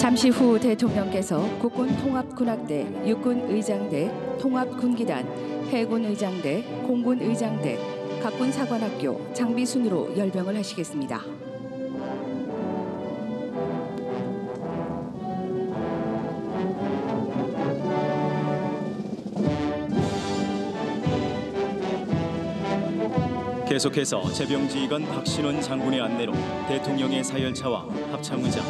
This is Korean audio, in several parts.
잠시 후 대통령께서 국군통합군악대, 육군의장대, 통합군기단, 해군의장대, 공군의장대, 각군사관학교 장비 순으로 열병을 하시겠습니다. 계속해서 제병지휘관 박신원 장군의 안내로 대통령의 사열차와 합참의장,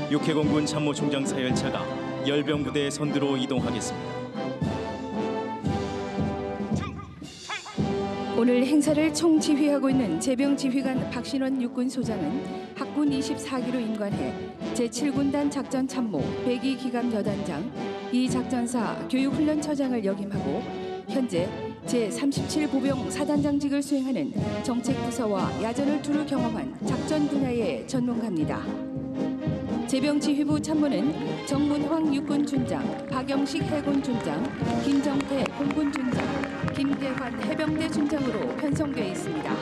육해공군 참모총장 사열차가 열병부대 선두로 이동하겠습니다. 오늘 행사를 총지휘하고 있는 제병지휘관 박신원 육군소장은 학군 24기로 임관해 제7군단 작전참모 배기기갑여단장, 이 작전사 교육훈련처장을 역임하고 현재 제37보병 사단장직을 수행하는 정책부서와 야전을 두루 경험한 작전 분야의 전문가입니다. 제병지휘부 참모는 정문황 육군준장, 박영식 해군준장, 김정태 공군준장, 김대환 해병대 준장으로 편성되어 있습니다.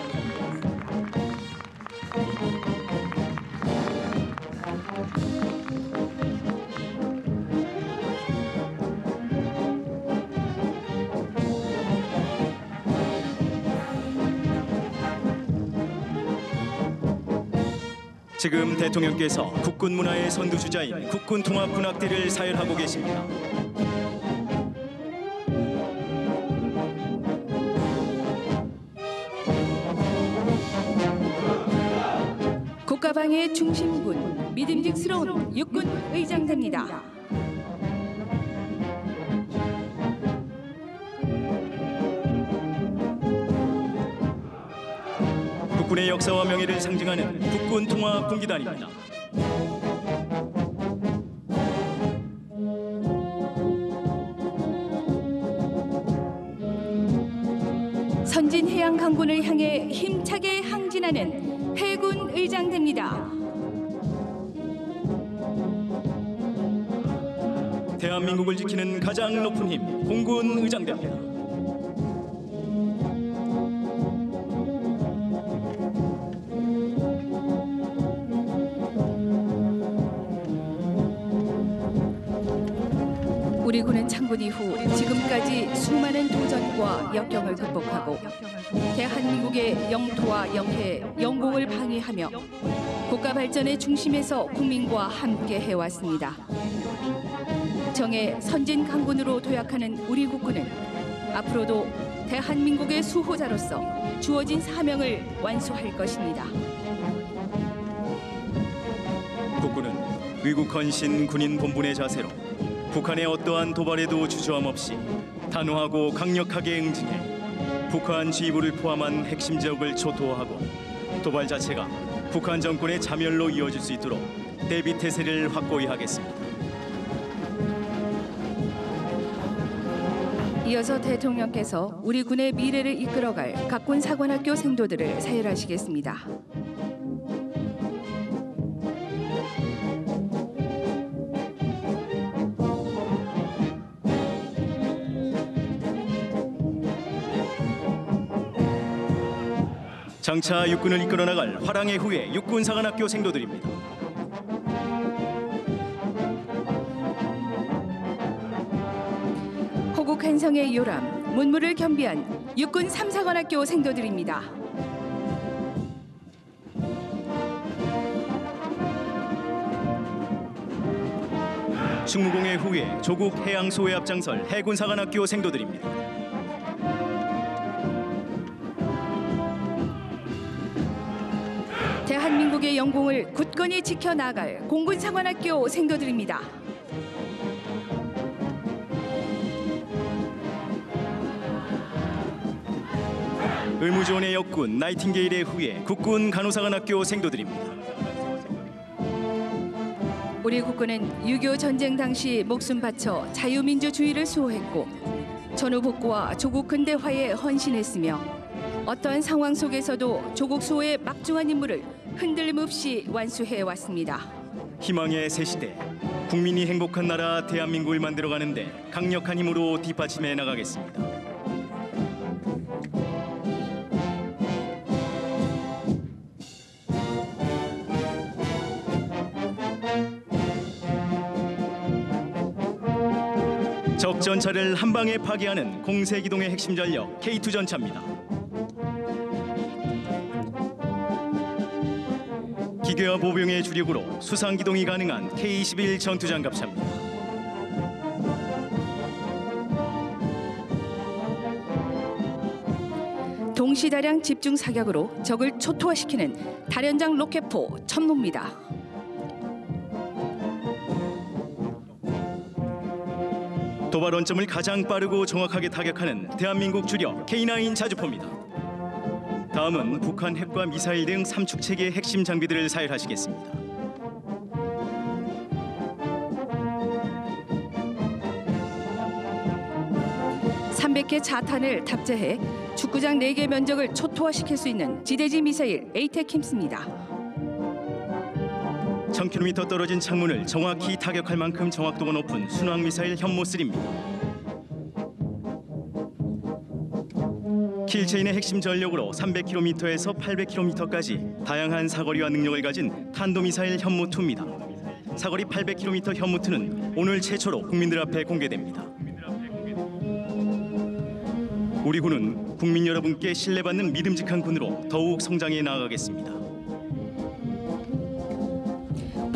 지금 대통령께서 국군 문화의 선두주자인 국군통합군악대를 사열하고 계십니다. 국가방의 중심군, 믿음직스러운 육군의장대입니다. 국군의 역사와 명예를 상징하는 국군통합군기단입니다. 선진 해양 강군을 향해 힘차게 항진하는 해군의장대입니다. 대한민국을 지키는 가장 높은 힘, 공군의장대입니다. 우리 군은 창군 이후 지금까지 수많은 도전과 역경을 극복하고 대한민국의 영토와 영해, 영공을 방위하며 국가 발전의 중심에서 국민과 함께 해왔습니다. 정의 선진 강군으로 도약하는 우리 국군은 앞으로도 대한민국의 수호자로서 주어진 사명을 완수할 것입니다. 국군은 위국헌신 군인 본분의 자세로 북한의 어떠한 도발에도 주저함 없이 단호하고 강력하게 응징해 북한 지휘부를 포함한 핵심 지역을 초토화하고 도발 자체가 북한 정권의 자멸로 이어질 수 있도록 대비 태세를 확고히 하겠습니다. 이어서 대통령께서 우리 군의 미래를 이끌어갈 각군 사관학교 생도들을 사열하시겠습니다. 장차 육군을 이끌어 나갈 화랑의 후예 육군사관학교 생도들입니다. 호국 한성의 요람, 문무를 겸비한 육군 3사관학교 생도들입니다. 충무공의 후예 조국 해양소에 앞장설 해군사관학교 생도들입니다. 대한민국의 영공을 굳건히 지켜나갈 공군사관학교 생도들입니다. 의무지원의 역군 나이팅게일의 후예 국군 간호사관학교 생도들입니다. 우리 국군은 6.25 전쟁 당시 목숨 바쳐 자유민주주의를 수호했고 전후 복구와 조국 근대화에 헌신했으며 어떠한 상황 속에서도 조국 수호의 막중한 임무를 흔들림 없이 완수해 왔습니다. 희망의 새 시대, 국민이 행복한 나라 대한민국을 만들어가는데 강력한 힘으로 뒷받침해 나가겠습니다. 적 전차를 한 방에 파괴하는 공세기동의 핵심 전력 K2 전차입니다. 기계와 보병의 주력으로 수상 기동이 가능한 K21 전투장갑차입니다. 동시다량 집중 사격으로 적을 초토화시키는 다련장 로켓포 천모입니다. 도발 원점을 가장 빠르고 정확하게 타격하는 대한민국 주력 K9 자주포입니다. 다음은 북한 핵과 미사일 등 삼축 체계의 핵심 장비들을 사열하시겠습니다. (300개) 자탄을 탑재해 축구장 4개 면적을 초토화시킬 수 있는 지대지 미사일 에이테킴스입니다. 1000km 떨어진 창문을 정확히 타격할 만큼 정확도가 높은 순항 미사일 현모3입니다. 킬체인의 핵심 전력으로 300km에서 800km까지 다양한 사거리와 능력을 가진 탄도미사일 현모2입니다. 사거리 800km 현무2는 오늘 최초로 국민들 앞에 공개됩니다. 우리 군은 국민 여러분께 신뢰받는 믿음직한 군으로 더욱 성장해 나아가겠습니다.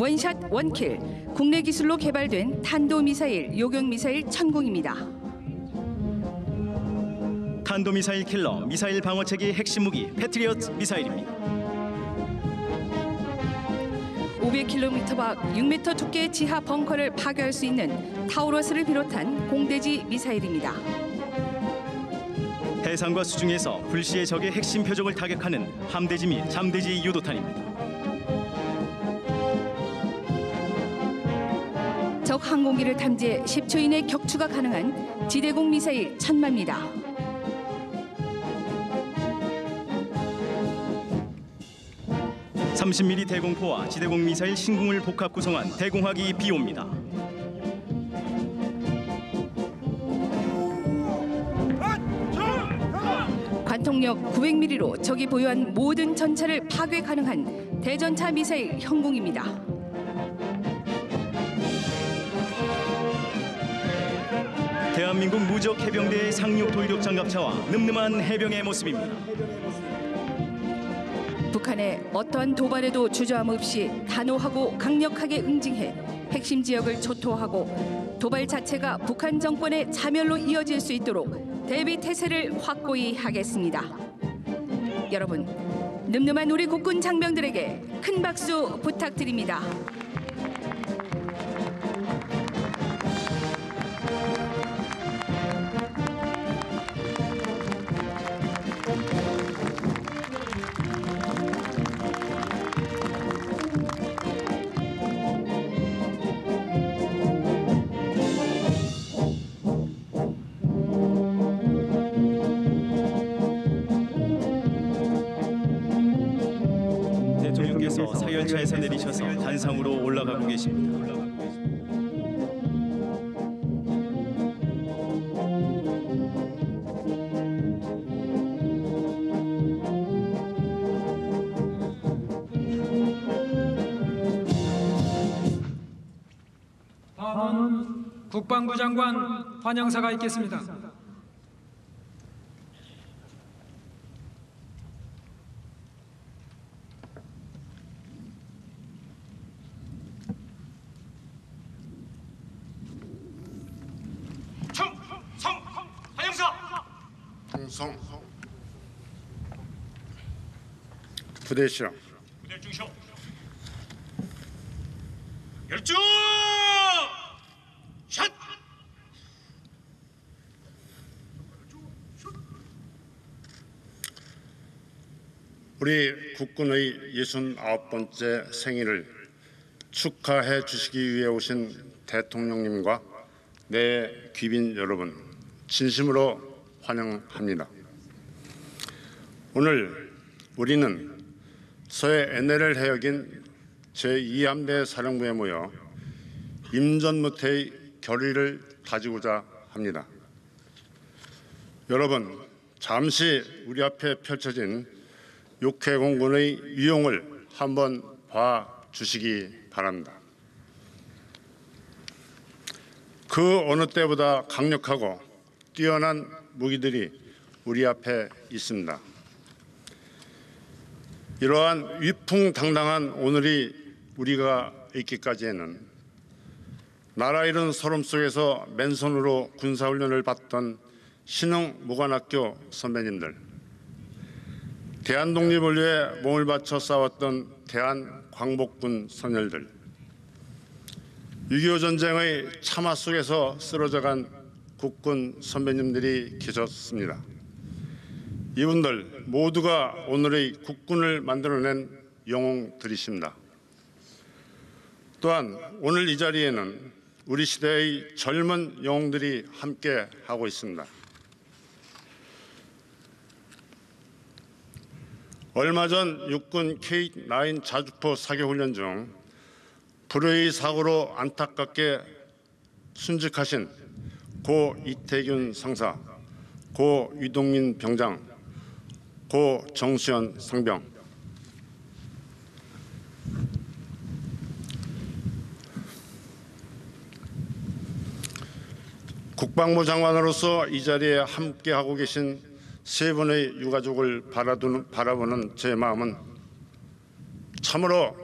원샷 원킬, 국내 기술로 개발된 탄도미사일 요격미사일 천궁입니다. 탄도미사일 킬러 미사일 방어체계의 핵심 무기 패트리엇 미사일입니다. 500km 밖 6m 두께의 지하 벙커를 파괴할 수 있는 타우러스를 비롯한 공대지 미사일입니다. 해상과 수중에서 불시에 적의 핵심 표적을 타격하는 함대지 및 잠대지 유도탄입니다. 적 항공기를 탐지해 10초 이내 격추가 가능한 지대공 미사일 천마입니다. (30mm) 대공포와 지대공 미사일 신궁을 복합 구성한 대공화기 비오입니다. 관통력 900mm로 적이 보유한 모든 전차를 파괴 가능한 대전차 미사일 현궁입니다. 대한민국 무적 해병대의 상륙 돌격 장갑차와 늠름한 해병의 모습입니다. 북한의 어떠한 도발에도 주저함 없이 단호하고 강력하게 응징해 핵심 지역을 초토화하고 도발 자체가 북한 정권의 자멸로 이어질 수 있도록 대비 태세를 확고히 하겠습니다. 여러분, 늠름한 우리 국군 장병들에게 큰 박수 부탁드립니다. 대통령께서 사열차에서 내리셔서 단상으로 올라가고 계십니다. 다음은 국방부 장관 환영사가 있겠습니다. 충성 부대 실험 부대 중쇼 열중 샷 우리 국군의 69번째 생일을 축하해 주시기 위해 오신 대통령님과 내 귀빈 여러분 진심으로 환영합니다. 오늘 우리는 서해 NLL 해역인 제2함대 사령부에 모여 임전무태의 결의를 다지고자 합니다. 여러분, 잠시 우리 앞에 펼쳐진 육해공군의 위용을 한번 봐주시기 바랍니다. 그 어느 때보다 강력하고 뛰어난 무기들이 우리 앞에 있습니다. 이러한 위풍당당한 오늘이 우리가 있기까지에는 나라 잃은 서름 속에서 맨손으로 군사훈련을 받던 신흥무관학교 선배님들, 대한독립을 위해 몸을 바쳐 싸웠던 대한광복군 선열들, 6.25 전쟁의 참화 속에서 쓰러져간 국군 선배님들이 계셨습니다. 이분들 모두가 오늘의 국군을 만들어낸 영웅들이십니다. 또한 오늘 이 자리에는 우리 시대의 젊은 영웅들이 함께 하고 있습니다. 얼마 전 육군 K9 자주포 사격 훈련 중 불의의 사고로 안타깝게 순직하신 고 이태균 상사, 고 유동민 병장, 고 정수현 상병, 국방부 장관으로서 이 자리에 함께하고 계신 세 분의 유가족을 바라보는 제 마음은 참으로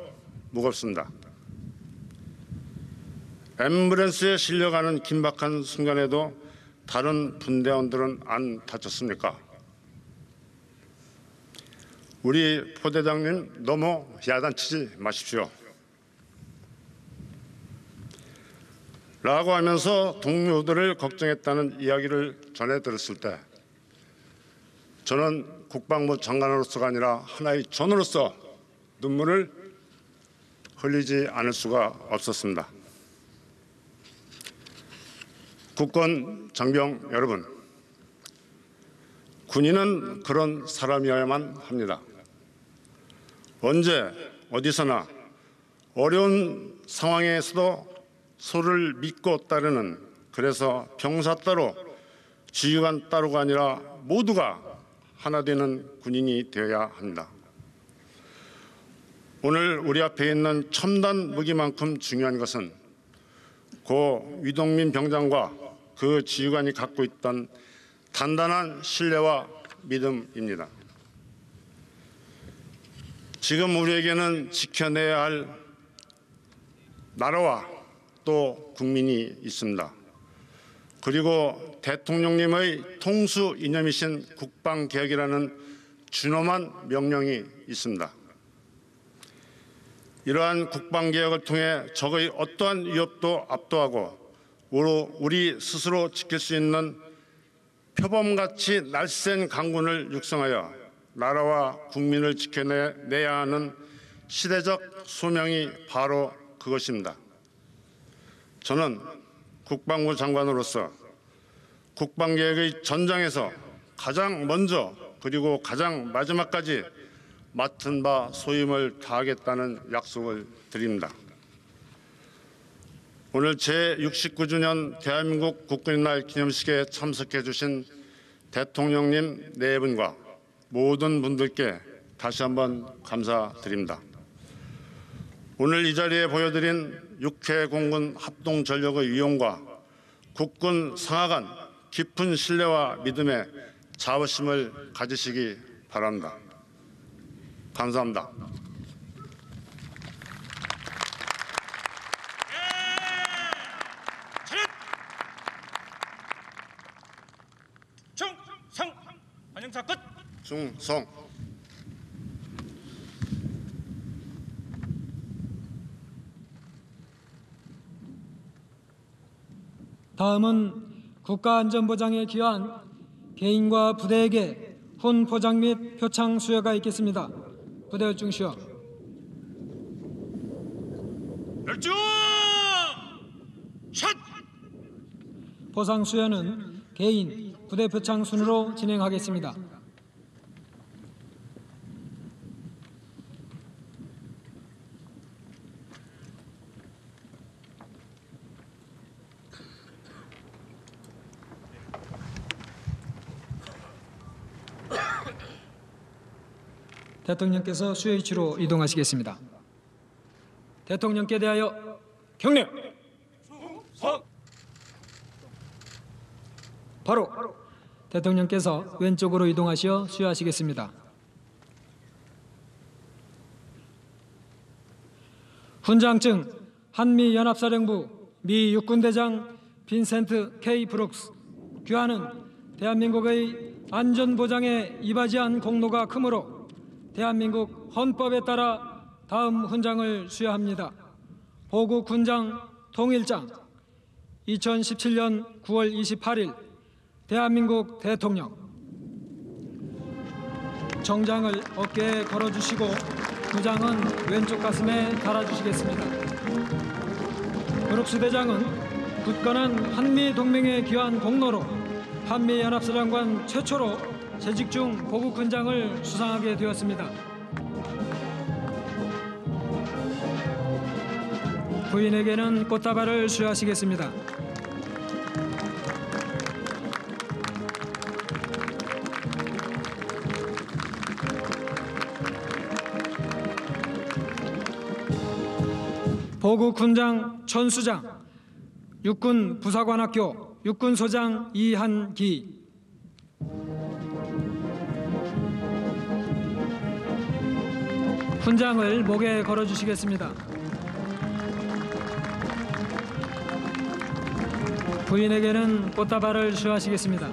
무겁습니다. 앰뷸런스에 실려가는 긴박한 순간에도 다른 분대원들은 안 다쳤습니까? 우리 포대장님 너무 야단치지 마십시오. 라고 하면서 동료들을 걱정했다는 이야기를 전해 들었을 때 저는 국방부 장관으로서가 아니라 하나의 전우로서 눈물을 흘리지 않을 수가 없었습니다. 국군 장병 여러분, 군인은 그런 사람이어야만 합니다. 언제 어디서나 어려운 상황에서도 소를 믿고 따르는, 그래서 병사 따로 지휘관 따로가 아니라 모두가 하나 되는 군인이 되어야 합니다. 오늘 우리 앞에 있는 첨단 무기만큼 중요한 것은 고 유동민 병장과 그 지휘관이 갖고 있던 단단한 신뢰와 믿음입니다. 지금 우리에게는 지켜내야 할 나라와 또 국민이 있습니다. 그리고 대통령님의 통수 이념이신 국방개혁이라는 준엄한 명령이 있습니다. 이러한 국방개혁을 통해 적의 어떠한 위협도 압도하고 우리 스스로 지킬 수 있는 표범같이 날쌘 강군을 육성하여 나라와 국민을 지켜내야 하는 시대적 소명이 바로 그것입니다. 저는 국방부 장관으로서 국방개혁의 전장에서 가장 먼저 그리고 가장 마지막까지 맡은 바 소임을 다하겠다는 약속을 드립니다. 오늘 제69주년 대한민국 국군의 날 기념식에 참석해 주신 대통령님 네 분과 모든 분들께 다시 한번 감사드립니다. 오늘 이 자리에 보여드린 6회 공군 합동전력의 위용과 국군 상하간 깊은 신뢰와 믿음에 자부심을 가지시기 바랍니다. 감사합니다. 충성! 환영사 끝! 충성! 다음은 국가안전보장에 기여한 개인과 부대에게 훈포장 및 표창 수여가 있겠습니다. 부대 열중시오. 열중! 샷! 포상 수여는 개인, 부대 표창 순으로 진행하겠습니다. 대통령께서 수여 위치로 이동하시겠습니다. 대통령께 대하여 경례! 성! 바로 대통령께서 왼쪽으로 이동하시어 수여하시겠습니다. 훈장증 한미연합사령부 미 육군대장 빈센트 K. 브룩스. 귀하는 대한민국의 안전보장에 이바지한 공로가 크므로 대한민국 헌법에 따라 다음 훈장을 수여합니다. 보국 훈장 통일장 2017년 9월 28일 대한민국 대통령. 정장을 어깨에 걸어주시고 부장은 왼쪽 가슴에 달아주시겠습니다. 브룩스 대장은 굳건한 한미동맹에 기여한 공로로 한미연합사령관 최초로 재직 중 보국 훈장을 수상하게 되었습니다. 부인에게는 꽃다발을 수여하시겠습니다. 보국 훈장 천수장 육군 부사관학교 육군소장 이한기. 훈장을 목에 걸어주시겠습니다. 부인에게는 꽃다발을 수여하시겠습니다.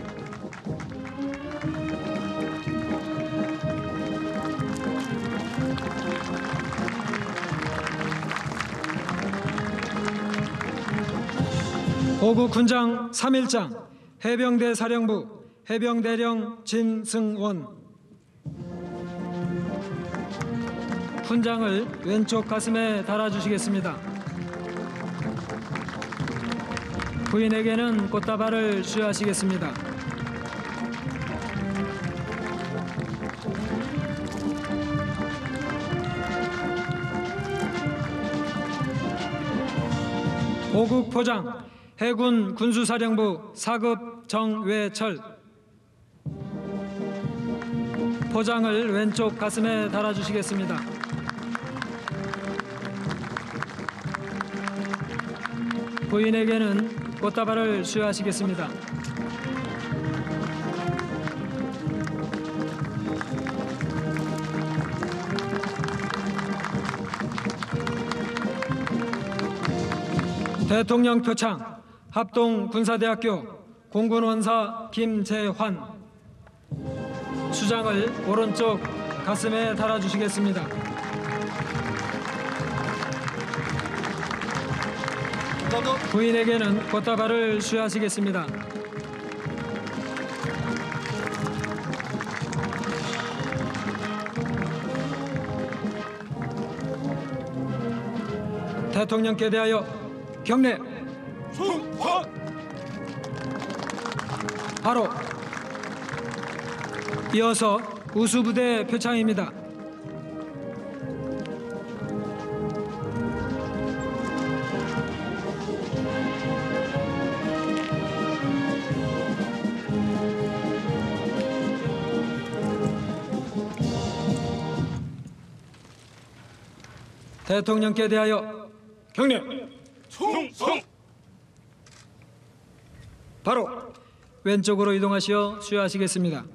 보국 훈장 3일장 해병대 사령부 해병대령 진승원. 훈장을 왼쪽 가슴에 달아주시겠습니다. 부인에게는 꽃다발을 수여하시겠습니다. 보국 포장 해군 군수사령부 4급 정외철. 포장을 왼쪽 가슴에 달아주시겠습니다. 부인에게는 꽃다발을 수여하시겠습니다. 대통령 표창 합동군사대학교 공군원사 김재환. 수장을 오른쪽 가슴에 달아주시겠습니다. 부인에게는 꽃다발을 수여하시겠습니다. 대통령께 대하여 경례. 바로 이어서 우수부대 표창입니다. 대통령께 대하여 경례. 충성. 바로 왼쪽으로 이동하시어 수여하시겠습니다.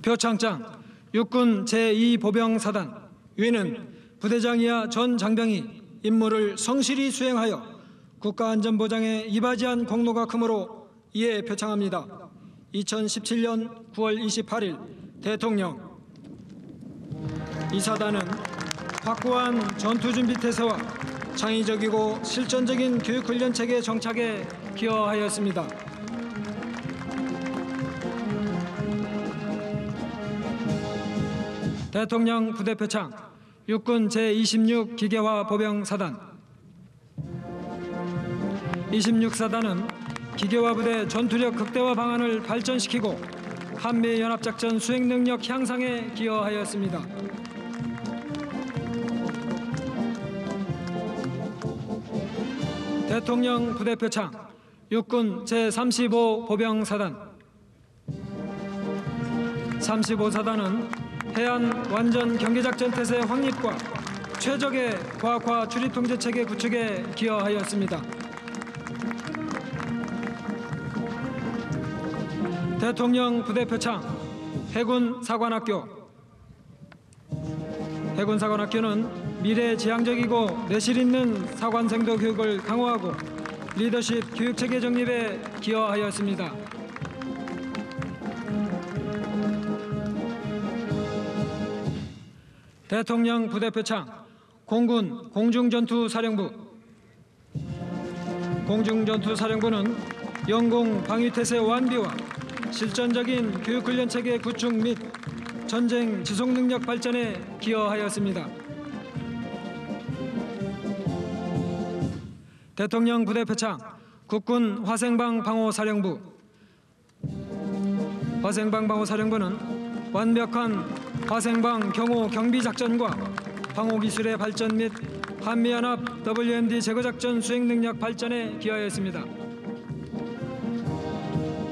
표창장 육군 제2보병사단. 위는 부대장 이하 전 장병이 임무를 성실히 수행하여 국가안전보장에 이바지한 공로가 크므로 이에 표창합니다. 2017년 9월 28일 대통령. 이 사단은 확고한 전투준비태세와 창의적이고 실전적인 교육훈련체계 정착에 기여하였습니다. 대통령 부대표창 육군 제26 기계화 보병사단. 26사단은 기계화 부대 전투력 극대화 방안을 발전시키고 한미연합작전 수행 능력 향상에 기여하였습니다. 대통령 부대표창 육군 제35 보병사단. 35사단은 해안 완전 경계작전 태세 확립과 최적의 과학화 출입통제체계 구축에 기여하였습니다. 대통령 부대표창 해군 사관학교. 해군 사관학교는 미래지향적이고 내실 있는 사관생도 교육을 강화하고 리더십 교육체계 정립에 기여하였습니다. 대통령 부대표창 공군 공중전투사령부. 공중전투사령부는 영공 방위태세 완비와 실전적인 교육훈련체계 구축 및 전쟁 지속능력 발전에 기여하였습니다. 대통령 부대표창 국군 화생방 방호사령부. 화생방 방호사령부는 완벽한 화생방 경호 경비작전과 방호기술의 발전 및 한미연합 WMD 제거작전 수행능력 발전에 기여하였습니다.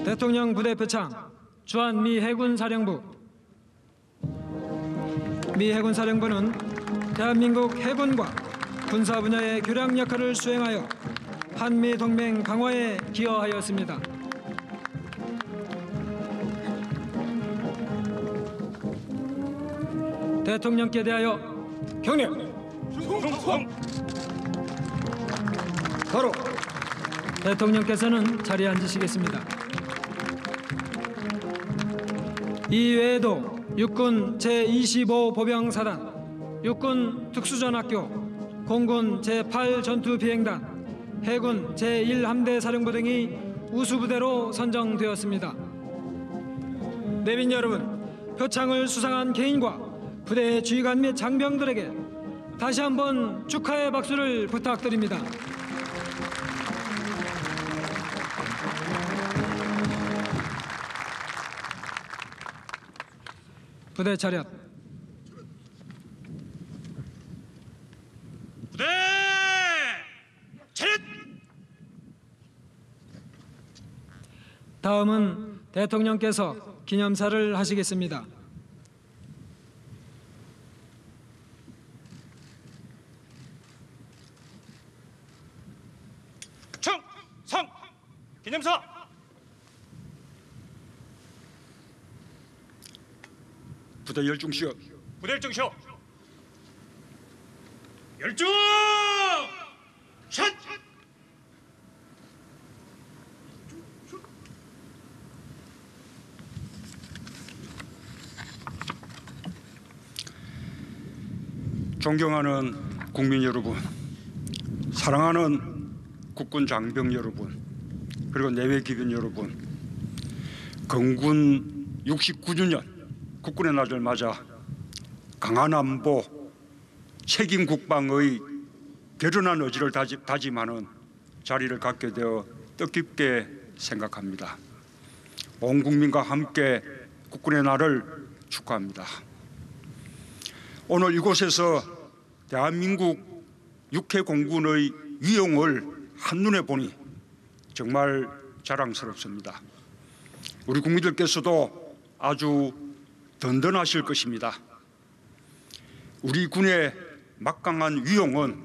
대통령 부대표창 주한미 해군사령부. 미 해군사령부는 대한민국 해군과 군사 분야의 교량 역할을 수행하여 한미 동맹 강화에 기여하였습니다. 대통령께 대하여 경례. 바로 대통령께서는 자리에 앉으시겠습니다. 이외에도 육군 제25 보병사단, 육군 특수전학교, 공군 제8전투비행단, 해군 제1함대 사령부 등이 우수부대로 선정되었습니다. 내빈 여러분, 표창을 수상한 개인과 부대의 지휘관 및 장병들에게 다시 한번 축하의 박수를 부탁드립니다. 부대 차렷. 부대 차렷. 다음은 대통령께서 기념사를 하시겠습니다. 충성 기념사. 부대 열중시어. 부대 열중시어. 열중 샷. 존경하는 국민 여러분, 사랑하는 국군 장병 여러분, 그리고 내외 기병 여러분, 건군 69주년 국군의 날을 맞아 강한 안보, 책임 국방의 결연한 의지를 다짐하는 자리를 갖게 되어 뜻깊게 생각합니다. 온 국민과 함께 국군의 날을 축하합니다. 오늘 이곳에서 대한민국 육해 공군의 위용을 한눈에 보니 정말 자랑스럽습니다. 우리 국민들께서도 아주 든든하실 것입니다. 우리 군의 막강한 위용은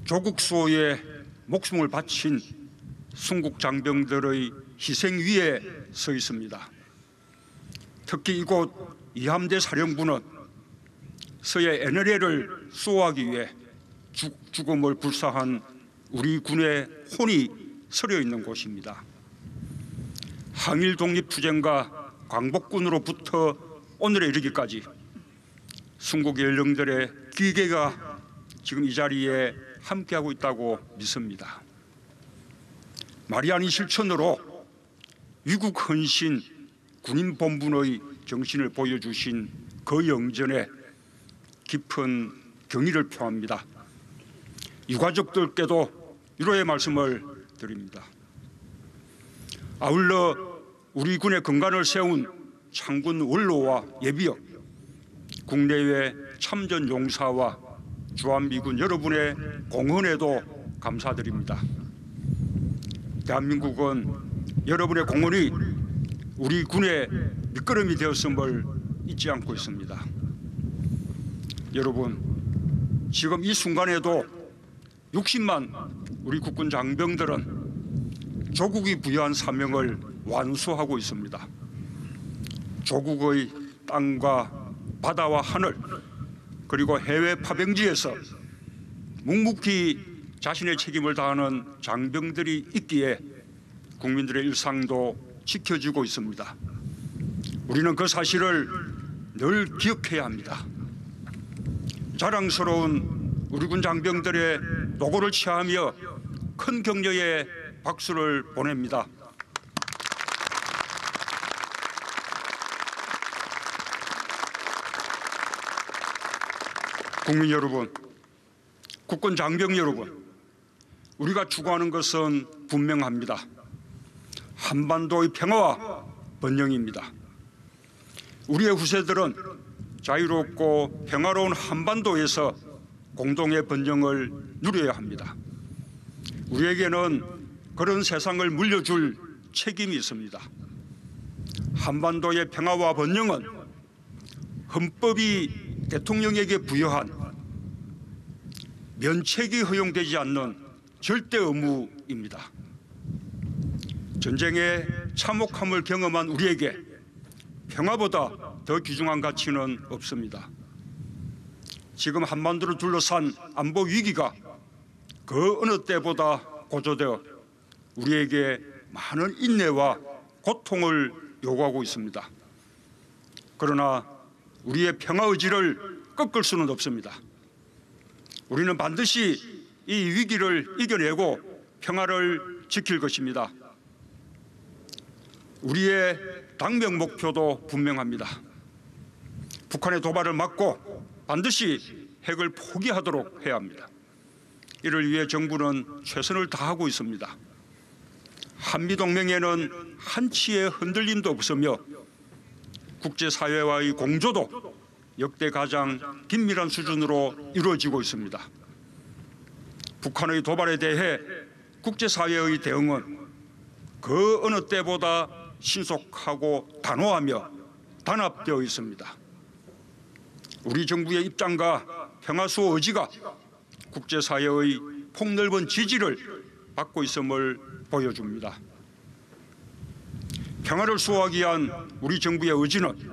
조국 수호에 목숨을 바친 순국 장병들의 희생 위에 서 있습니다. 특히 이곳 이함대 사령부는 서해 NLL을 수호하기 위해 죽음을 불사한 우리 군의 혼이 서려 있는 곳입니다. 항일 독립투쟁과 광복군으로부터 오늘에 이르기까지 순국의 연령들의 기계가 지금 이 자리에 함께하고 있다고 믿습니다. 말이 아닌 실천으로 위국 헌신 군인 본분의 정신을 보여주신 그 영전에 깊은 경의를 표합니다. 유가족들께도 위로의 말씀을 드립니다. 아울러 우리 군의 근간을 세운 창군 원로와 예비역, 국내외 참전 용사와 주한미군 여러분의 공헌에도 감사드립니다. 대한민국은 여러분의 공헌이 우리 군의 밑거름이 되었음을 잊지 않고 있습니다. 여러분, 지금 이 순간에도 60만 우리 국군 장병들은 조국이 부여한 사명을 완수하고 있습니다. 조국의 땅과 바다와 하늘 그리고 해외 파병지에서 묵묵히 자신의 책임을 다하는 장병들이 있기에 국민들의 일상도 지켜지고 있습니다. 우리는 그 사실을 늘 기억해야 합니다. 자랑스러운 우리 군 장병들의 노고를 취하며 큰 격려의 박수를 보냅니다. 국민 여러분, 국군 장병 여러분, 우리가 추구하는 것은 분명합니다. 한반도의 평화와 번영입니다. 우리의 후세들은 자유롭고 평화로운 한반도에서 공동의 번영을 누려야 합니다. 우리에게는 그런 세상을 물려줄 책임이 있습니다. 한반도의 평화와 번영은 헌법이 대통령에게 부여한 면책이 허용되지 않는 절대 의무입니다. 전쟁의 참혹함을 경험한 우리에게 평화보다 더 귀중한 가치는 없습니다. 지금 한반도를 둘러싼 안보 위기가 그 어느 때보다 고조되어 우리에게 많은 인내와 고통을 요구하고 있습니다. 그러나 우리의 평화 의지를 꺾을 수는 없습니다. 우리는 반드시 이 위기를 이겨내고 평화를 지킬 것입니다. 우리의 당면 목표도 분명합니다. 북한의 도발을 막고 반드시 핵을 포기하도록 해야 합니다. 이를 위해 정부는 최선을 다하고 있습니다. 한미동맹에는 한치의 흔들림도 없으며 국제사회와의 공조도 역대 가장 긴밀한 수준으로 이루어지고 있습니다. 북한의 도발에 대해 국제사회의 대응은 그 어느 때보다 신속하고 단호하며 단합되어 있습니다. 우리 정부의 입장과 평화수호 의지가 국제사회의 폭넓은 지지를 받고 있음을 보여줍니다. 평화를 수호하기 위한 우리 정부의 의지는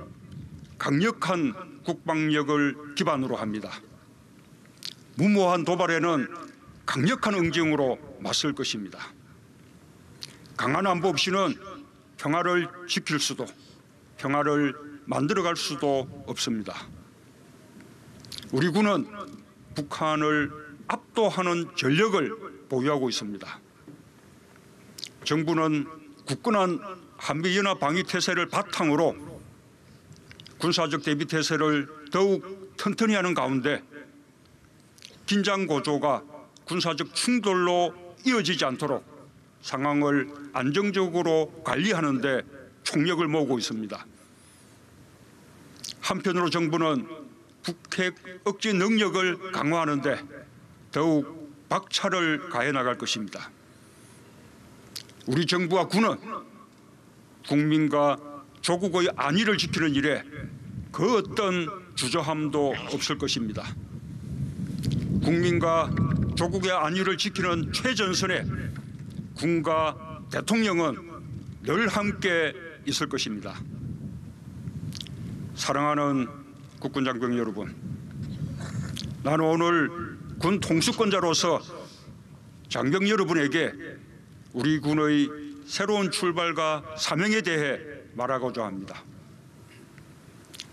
강력한 국방력을 기반으로 합니다. 무모한 도발에는 강력한 응징으로 맞설 것입니다. 강한 안보 없이는 평화를 지킬 수도 평화를 만들어갈 수도 없습니다. 우리 군은 북한을 압도하는 전력을 보유하고 있습니다. 정부는 굳건한 한미연합 방위태세를 바탕으로 군사적 대비태세를 더욱 튼튼히 하는 가운데 긴장 고조가 군사적 충돌로 이어지지 않도록 상황을 안정적으로 관리하는 데 총력을 모으고 있습니다. 한편으로 정부는 북핵 억제 능력을 강화하는 데 더욱 박차를 가해 나갈 것입니다. 우리 정부와 군은 국민과 조국의 안위를 지키는 일에 그 어떤 주저함도 없을 것입니다. 국민과 조국의 안위를 지키는 최전선에 군과 대통령은 늘 함께 있을 것입니다. 사랑하는 국군 장병 여러분, 나는 오늘 군 통수권자로서 장병 여러분에게 우리 군의 새로운 출발과 사명에 대해 말하고자 합니다.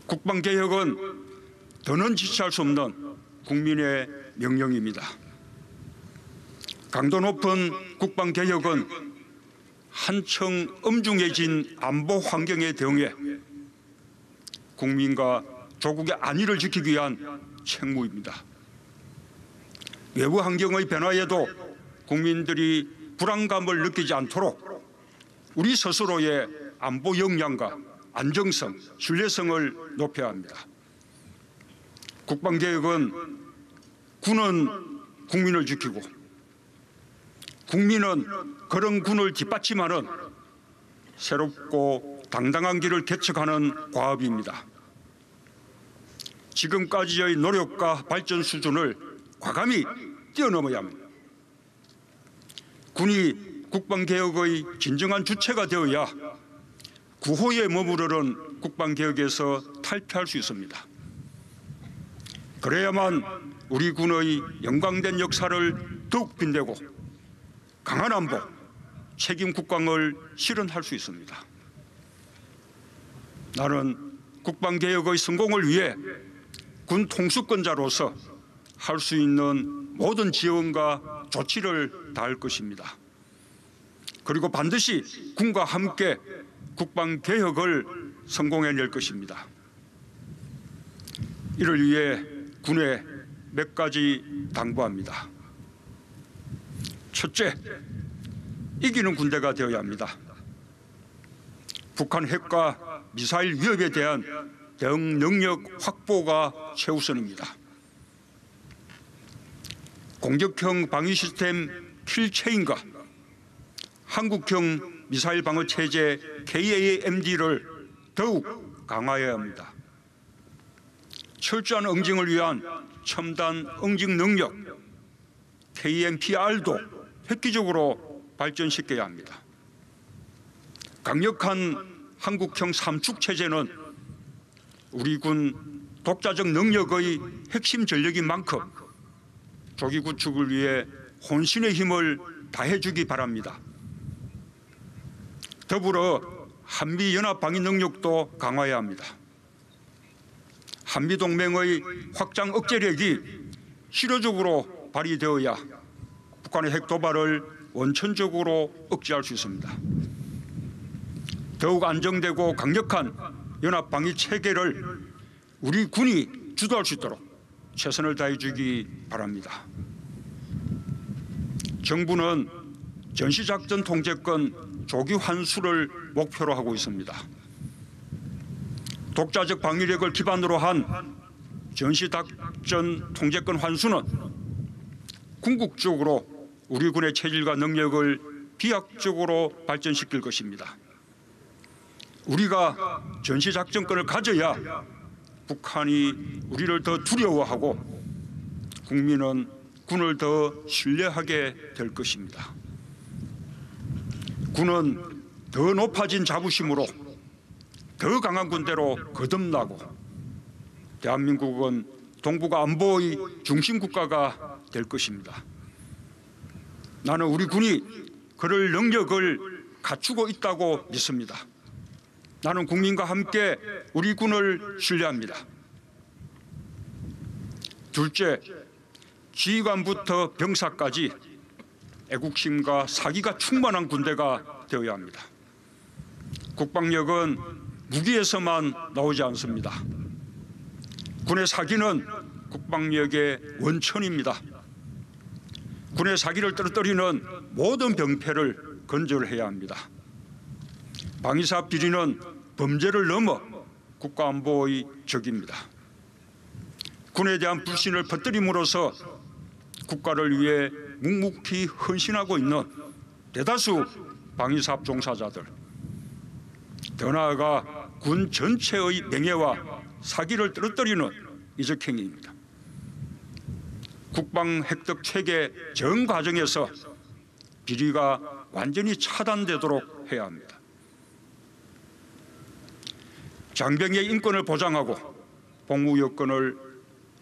국방개혁은 더는 지체할 수 없는 국민의 명령입니다. 강도 높은 국방개혁은 한층 엄중해진 안보 환경에 대응해 국민과 조국의 안위를 지키기 위한 책무입니다. 외부 환경의 변화에도 국민들이 불안감을 느끼지 않도록 우리 스스로의 안보 역량과 안정성, 신뢰성을 높여야 합니다. 국방개혁은 군은 국민을 지키고 국민은 그런 군을 뒷받침하는 새롭고 당당한 길을 개척하는 과업입니다. 지금까지의 노력과 발전 수준을 과감히 뛰어넘어야 합니다. 군이 국방개혁의 진정한 주체가 되어야 구호에 머무르는 국방개혁에서 탈피할 수 있습니다. 그래야만 우리 군의 영광된 역사를 더욱 빛내고 강한 안보, 책임 국방을 실현할 수 있습니다. 나는 국방개혁의 성공을 위해 군 통수권자로서 할 수 있는 모든 지원과 조치를 다할 것입니다. 그리고 반드시 군과 함께 국방개혁을 성공해낼 것입니다. 이를 위해 군에 몇 가지 당부합니다. 첫째, 이기는 군대가 되어야 합니다. 북한 핵과 미사일 위협에 대한 대응 능력 확보가 최우선입니다. 공격형 방위 시스템 킬체인과 한국형 미사일 방어 체제 KAMD를 더욱 강화해야 합니다. 철저한 응징을 위한 첨단 응징 능력 KMPR도 획기적으로 발전시켜야 합니다. 강력한 한국형 삼축 체제는 우리 군 독자적 능력의 핵심 전력인 만큼 조기 구축을 위해 혼신의 힘을 다해주기 바랍니다. 더불어 한미 연합 방위 능력도 강화해야 합니다. 한미 동맹의 확장 억제력이 실효적으로 발휘되어야 북한의 핵 도발을 원천적으로 억제할 수 있습니다. 더욱 안정되고 강력한 연합 방위 체계를 우리 군이 주도할 수 있도록 최선을 다해 주기 바랍니다. 정부는 전시작전 통제권 조기 환수를 목표로 하고 있습니다. 독자적 방위력을 기반으로 한 전시작전 통제권 환수는 궁극적으로 우리 군의 체질과 능력을 비약적으로 발전시킬 것입니다. 우리가 전시작전권을 가져야 북한이 우리를 더 두려워하고 국민은 군을 더 신뢰하게 될 것입니다. 군은 더 높아진 자부심으로 더 강한 군대로 거듭나고 대한민국은 동북아 안보의 중심 국가가 될 것입니다. 나는 우리 군이 그럴 능력을 갖추고 있다고 믿습니다. 나는 국민과 함께 우리 군을 신뢰합니다. 둘째, 지휘관부터 병사까지 애국심과 사기가 충만한 군대가 되어야 합니다. 국방력은 무기에서만 나오지 않습니다. 군의 사기는 국방력의 원천입니다. 군의 사기를 떨어뜨리는 모든 병폐를 건절해야 합니다. 방위사업 비리는 범죄를 넘어 국가안보의 적입니다. 군에 대한 불신을 퍼뜨림으로써 국가를 위해 묵묵히 헌신하고 있는 대다수 방위사업 종사자들, 더 나아가 군 전체의 명예와 사기를 떨어뜨리는 이적행위입니다. 국방 획득 체계 전 과정에서 비리가 완전히 차단되도록 해야 합니다. 장병의 인권을 보장하고 복무 여건을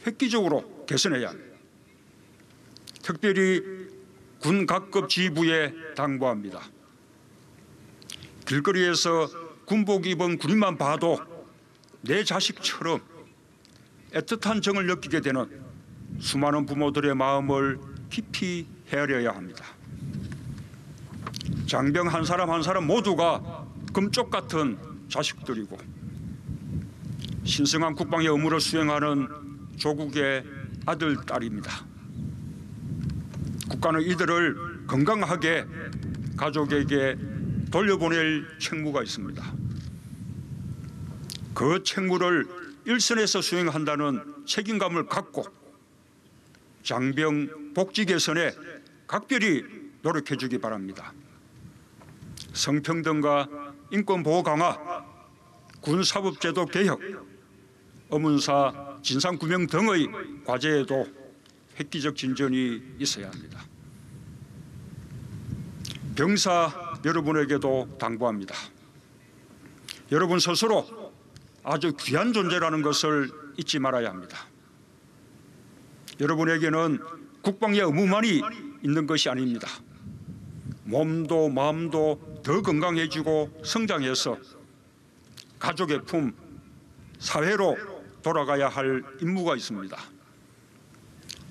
획기적으로 개선해야 합니다. 특별히 군 각급 지휘부에 당부합니다. 길거리에서 군복 입은 군인만 봐도 내 자식처럼 애틋한 정을 느끼게 되는 수많은 부모들의 마음을 깊이 헤아려야 합니다. 장병 한 사람 한 사람 모두가 금쪽 같은 자식들이고 신성한 국방의 의무를 수행하는 조국의 아들, 딸입니다. 국가는 이들을 건강하게 가족에게 돌려보낼 책무가 있습니다. 그 책무를 일선에서 수행한다는 책임감을 갖고 장병 복지 개선에 각별히 노력해 주기 바랍니다. 성평등과 인권보호 강화, 군사법제도 개혁, 어문사 진상규명 등의 과제에도 획기적 진전이 있어야 합니다. 병사 여러분에게도 당부합니다. 여러분 스스로 아주 귀한 존재라는 것을 잊지 말아야 합니다. 여러분에게는 국방의 의무만이 있는 것이 아닙니다. 몸도 마음도 더 건강해지고 성장해서 가족의 품, 사회로 돌아가야 할 임무가 있습니다.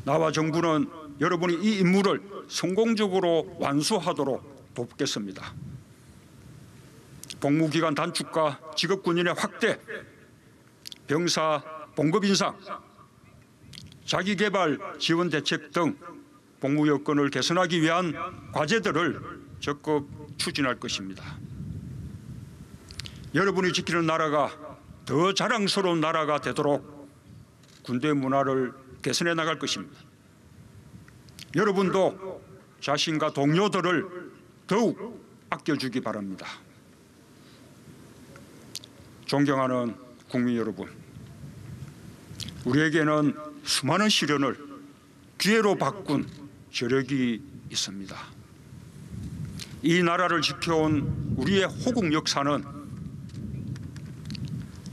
나와 정부는 여러분이 이 임무를 성공적으로 완수하도록 돕겠습니다. 복무기간 단축과 직업군인의 확대, 병사 봉급 인상, 자기개발 지원 대책 등 복무 여건을 개선하기 위한 과제들을 적극 추진할 것입니다. 여러분이 지키는 나라가 더 자랑스러운 나라가 되도록 군대 문화를 개선해 나갈 것입니다. 여러분도 자신과 동료들을 더욱 아껴주기 바랍니다. 존경하는 국민 여러분, 우리에게는 수많은 시련을 기회로 바꾼 저력이 있습니다. 이 나라를 지켜온 우리의 호국 역사는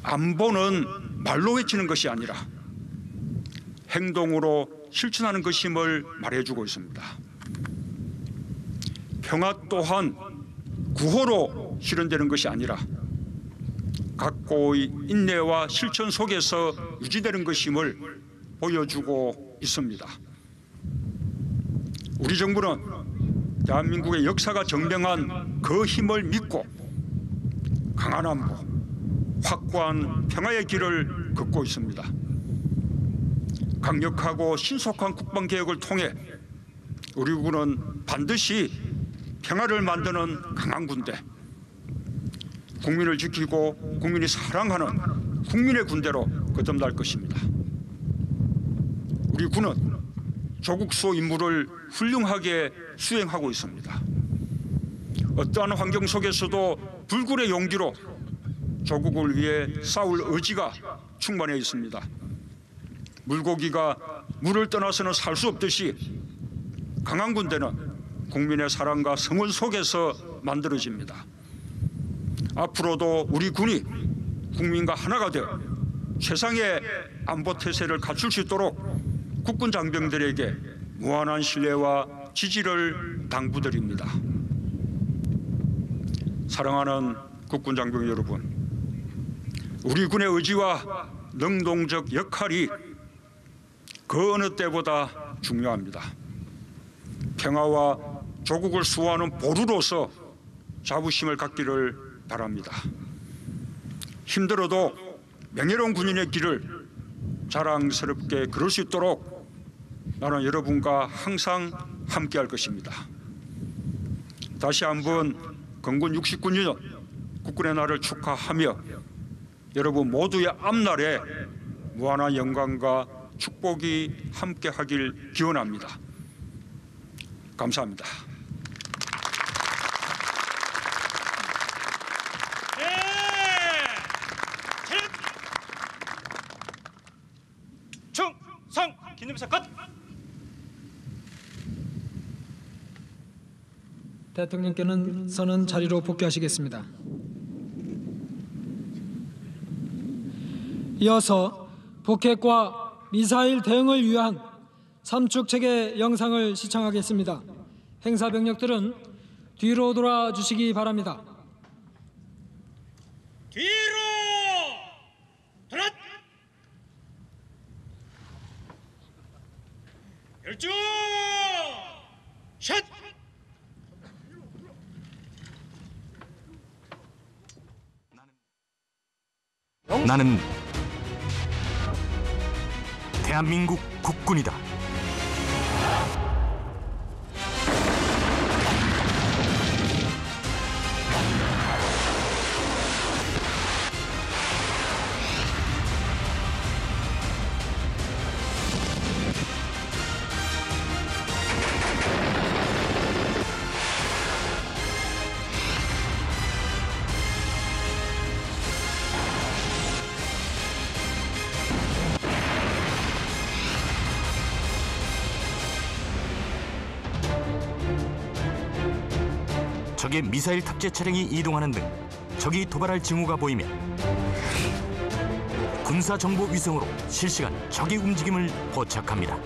안보는 말로 외치는 것이 아니라 행동으로 실천하는 것임을 말해주고 있습니다. 평화 또한 구호로 실현되는 것이 아니라 각고의 인내와 실천 속에서 유지되는 것임을 보여주고 있습니다. 우리 정부는 대한민국의 역사가 증명한 그 힘을 믿고 강한 안보, 확고한 평화의 길을 걷고 있습니다. 강력하고 신속한 국방개혁을 통해 우리 군은 반드시 평화를 만드는 강한 군대, 국민을 지키고 국민이 사랑하는 국민의 군대로 거듭날 것입니다. 우리 군은 조국 수호 임무를 훌륭하게 수행하고 있습니다. 어떠한 환경 속에서도 불굴의 용기로 조국을 위해 싸울 의지가 충만해 있습니다. 물고기가 물을 떠나서는 살 수 없듯이 강한 군대는 국민의 사랑과 성원 속에서 만들어집니다. 앞으로도 우리 군이 국민과 하나가 되어 최상의 안보 태세를 갖출 수 있도록 국군 장병들에게 무한한 신뢰와 지지를 당부드립니다. 사랑하는 국군 장병 여러분, 우리 군의 의지와 능동적 역할이 그 어느 때보다 중요합니다. 평화와 조국을 수호하는 보루로서 자부심을 갖기를 바랍니다. 힘들어도 명예로운 군인의 길을 자랑스럽게 걸을 수 있도록 나는 여러분과 항상 함께할 것입니다. 다시 한번 건군 69년 국군의 날을 축하하며 여러분 모두의 앞날에 무한한 영광과 축복이 함께하길 기원합니다. 감사합니다. 충성! 기념사 끝! 대통령께는 서는 자리로 복귀하시겠습니다. 이어서 북핵과 미사일 대응을 위한 삼축체계 영상을 시청하겠습니다. 행사 병력들은 뒤로 돌아주시기 바랍니다. 뒤로! 돌아! 열중! 샷! 나는 대한민국 국군이다. 적의 미사일 탑재 차량이 이동하는 등 적이 도발할 징후가 보이면 군사정보 위성으로 실시간 적의 움직임을 포착합니다.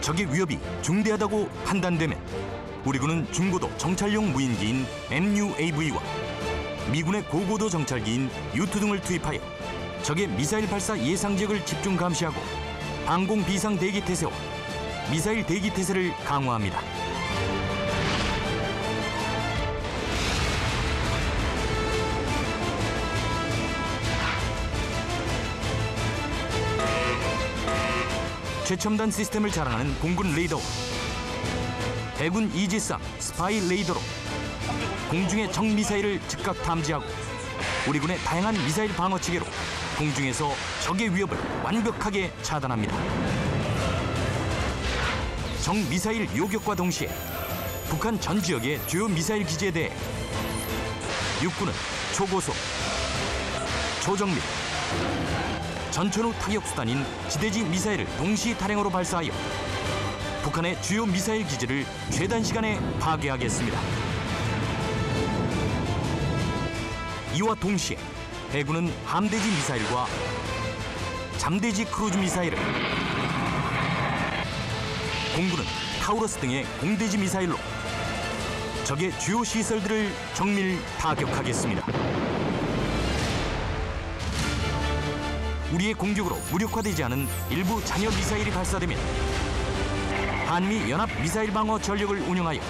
적의 위협이 중대하다고 판단되면 우리 군은 중고도 정찰용 무인기인 MUAV와 미군의 고고도 정찰기인 U2 등을 투입하여 적의 미사일 발사 예상 지역을 집중 감시하고 항공 비상 대기 태세와 미사일 대기 태세를 강화합니다. 최첨단 시스템을 자랑하는 공군 레이더와 해군 이지스함 스파이 레이더로 공중의 적 미사일을 즉각 탐지하고 우리 군의 다양한 미사일 방어 체계로 공중에서 적의 위협을 완벽하게 차단합니다. 적 미사일 요격과 동시에 북한 전 지역의 주요 미사일 기지에 대해 육군은 초고속, 초정밀, 전천후 타격수단인 지대지 미사일을 동시 발행으로 발사하여 북한의 주요 미사일 기지를 최단 시간에 파괴하겠습니다. 이와 동시에 해군은 함대지 미사일과 잠대지 크루즈 미사일을, 공군은 타우러스 등의 공대지 미사일로 적의 주요 시설들을 정밀 타격하겠습니다. 우리의 공격으로 무력화되지 않은 일부 잔여 미사일이 발사되면 한미 연합 미사일 방어 전력을 운영하여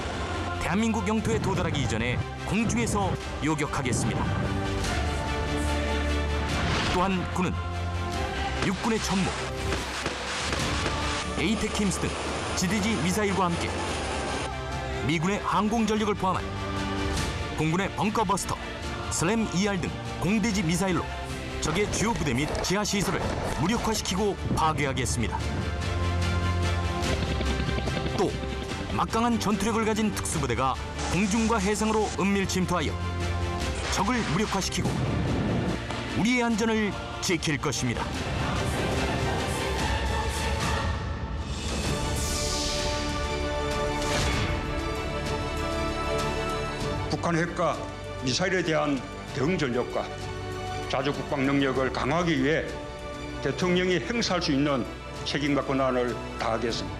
대한민국 영토에 도달하기 이전에 공중에서 요격하겠습니다. 또한 군은 육군의 천무, 에이테킴스 등 지대지 미사일과 함께 미군의 항공 전력을 포함한 공군의 벙커버스터, 슬램 ER 등 공대지 미사일로 적의 주요 부대 및 지하 시설을 무력화시키고 파괴하겠습니다. 또 막강한 전투력을 가진 특수부대가 공중과 해상으로 은밀 침투하여 적을 무력화시키고 우리의 안전을 지킬 것입니다. 북한 핵과 미사일에 대한 대응 전력과 자주 국방 능력을 강화하기 위해 대통령이 행사할 수 있는 책임과 권한을 다하겠습니다.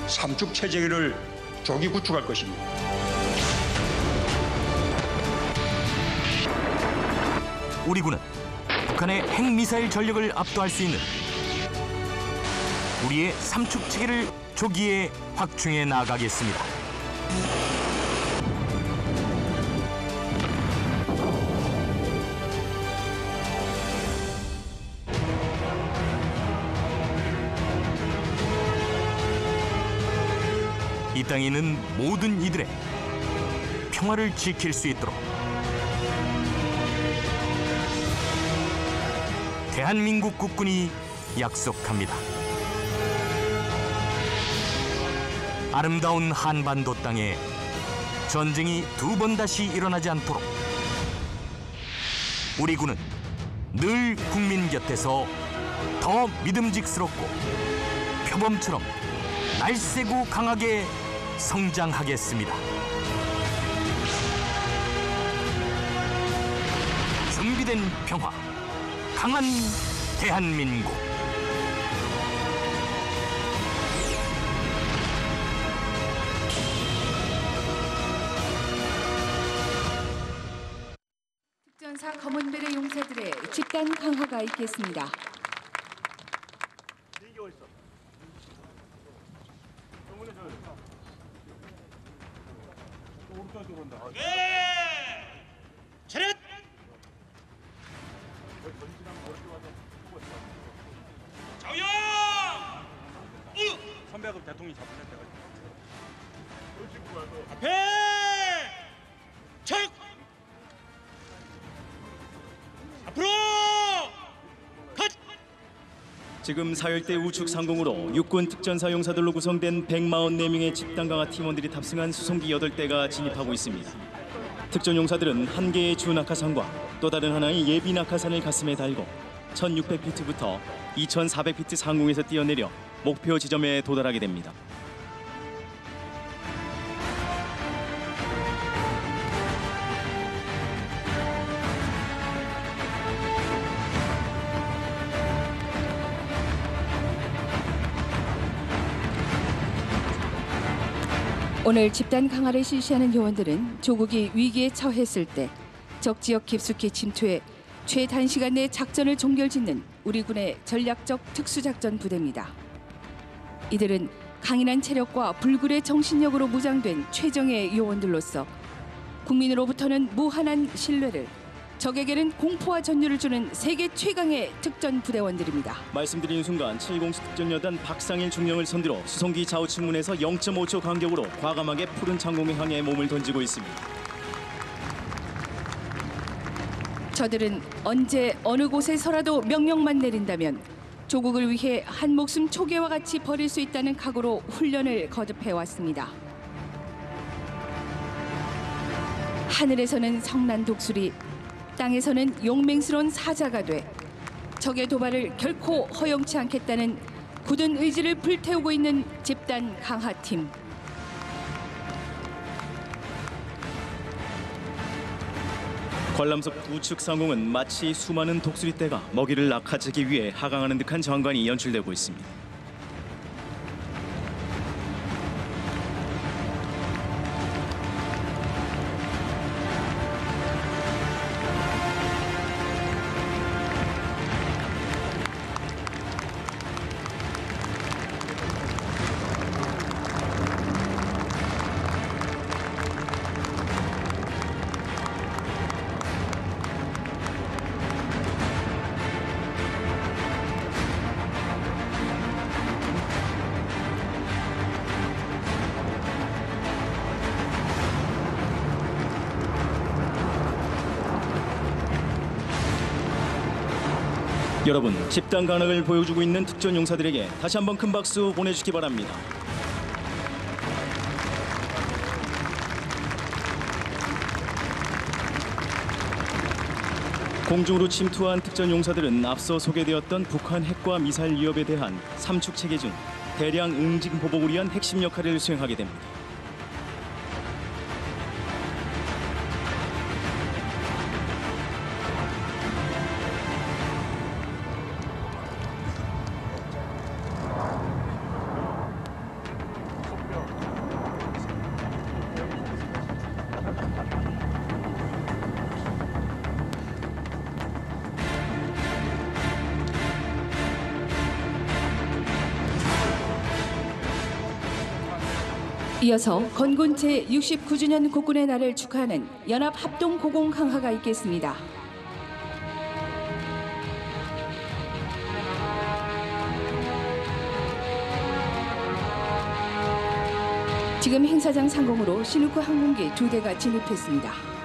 삼축 체제를 조기 구축할 것입니다. 우리 군은 북한의 핵미사일 전력을 압도할 수 있는 우리의 삼축 체계를 조기에 확충해 나가겠습니다. 이 땅에 있는 모든 이들의 평화를 지킬 수 있도록 대한민국 국군이 약속합니다. 아름다운 한반도 땅에 전쟁이 두 번 다시 일어나지 않도록 우리 군은 늘 국민 곁에서 더 믿음직스럽고 표범처럼 날쌔고 강하게 성장하겠습니다. 준비된 평화, 강한 대한민국. 특전사 검은베레 용사들의 집단 강화가 있겠습니다. 차렷! 자우영! 선배하고 대통령이 잡으실 때가 앞에! 척! 앞으로! 컷! 지금 사열대 우측 상공으로 육군 특전사 용사들로 구성된 144명의 집단 강화 팀원들이 탑승한 수송기 8대가 진입하고 있습니다. 특전 용사들은 한 개의 주 낙하산과 또 다른 하나의 예비 낙하산을 가슴에 달고 1600피트부터 2400피트 상공에서 뛰어내려 목표 지점에 도달하게 됩니다. 오늘 집단 강화를 실시하는 요원들은 조국이 위기에 처했을 때 적 지역 깊숙이 침투해 최단시간 내 작전을 종결짓는 우리 군의 전략적 특수작전 부대입니다. 이들은 강인한 체력과 불굴의 정신력으로 무장된 최정예 요원들로서 국민으로부터는 무한한 신뢰를, 적에게는 공포와 전율을 주는 세계 최강의 특전 부대원들입니다. 말씀드린 순간 7공수 특전여단 박상일 중령을 선두로 수송기 좌우 측문에서 0.5초 간격으로 과감하게 푸른 창공을 향해 몸을 던지고 있습니다. 저들은 언제 어느 곳에서라도 명령만 내린다면 조국을 위해 한 목숨 초계와 같이 버릴 수 있다는 각오로 훈련을 거듭해 왔습니다. 하늘에서는 성난 독수리, 땅에서는 용맹스러운 사자가 돼 적의 도발을 결코 허용치 않겠다는 굳은 의지를 불태우고 있는 집단 강화팀. 관람석 우측 상공은 마치 수많은 독수리떼가 먹이를 낚아채기 위해 하강하는 듯한 장관이 연출되고 있습니다. 여러분, 집단 간악을 보여주고 있는 특전 용사들에게 다시 한번 큰 박수 보내주시기 바랍니다. 공중으로 침투한 특전 용사들은 앞서 소개되었던 북한 핵과 미사일 위협에 대한 삼축 체계 중 대량 응징 보복을 위한 핵심 역할을 수행하게 됩니다. 이어서 건군 제69주년 국군의 날을 축하하는 연합합동고공 강화가 있겠습니다. 지금 행사장 상공으로 시누크 항공기 2대가 진입했습니다.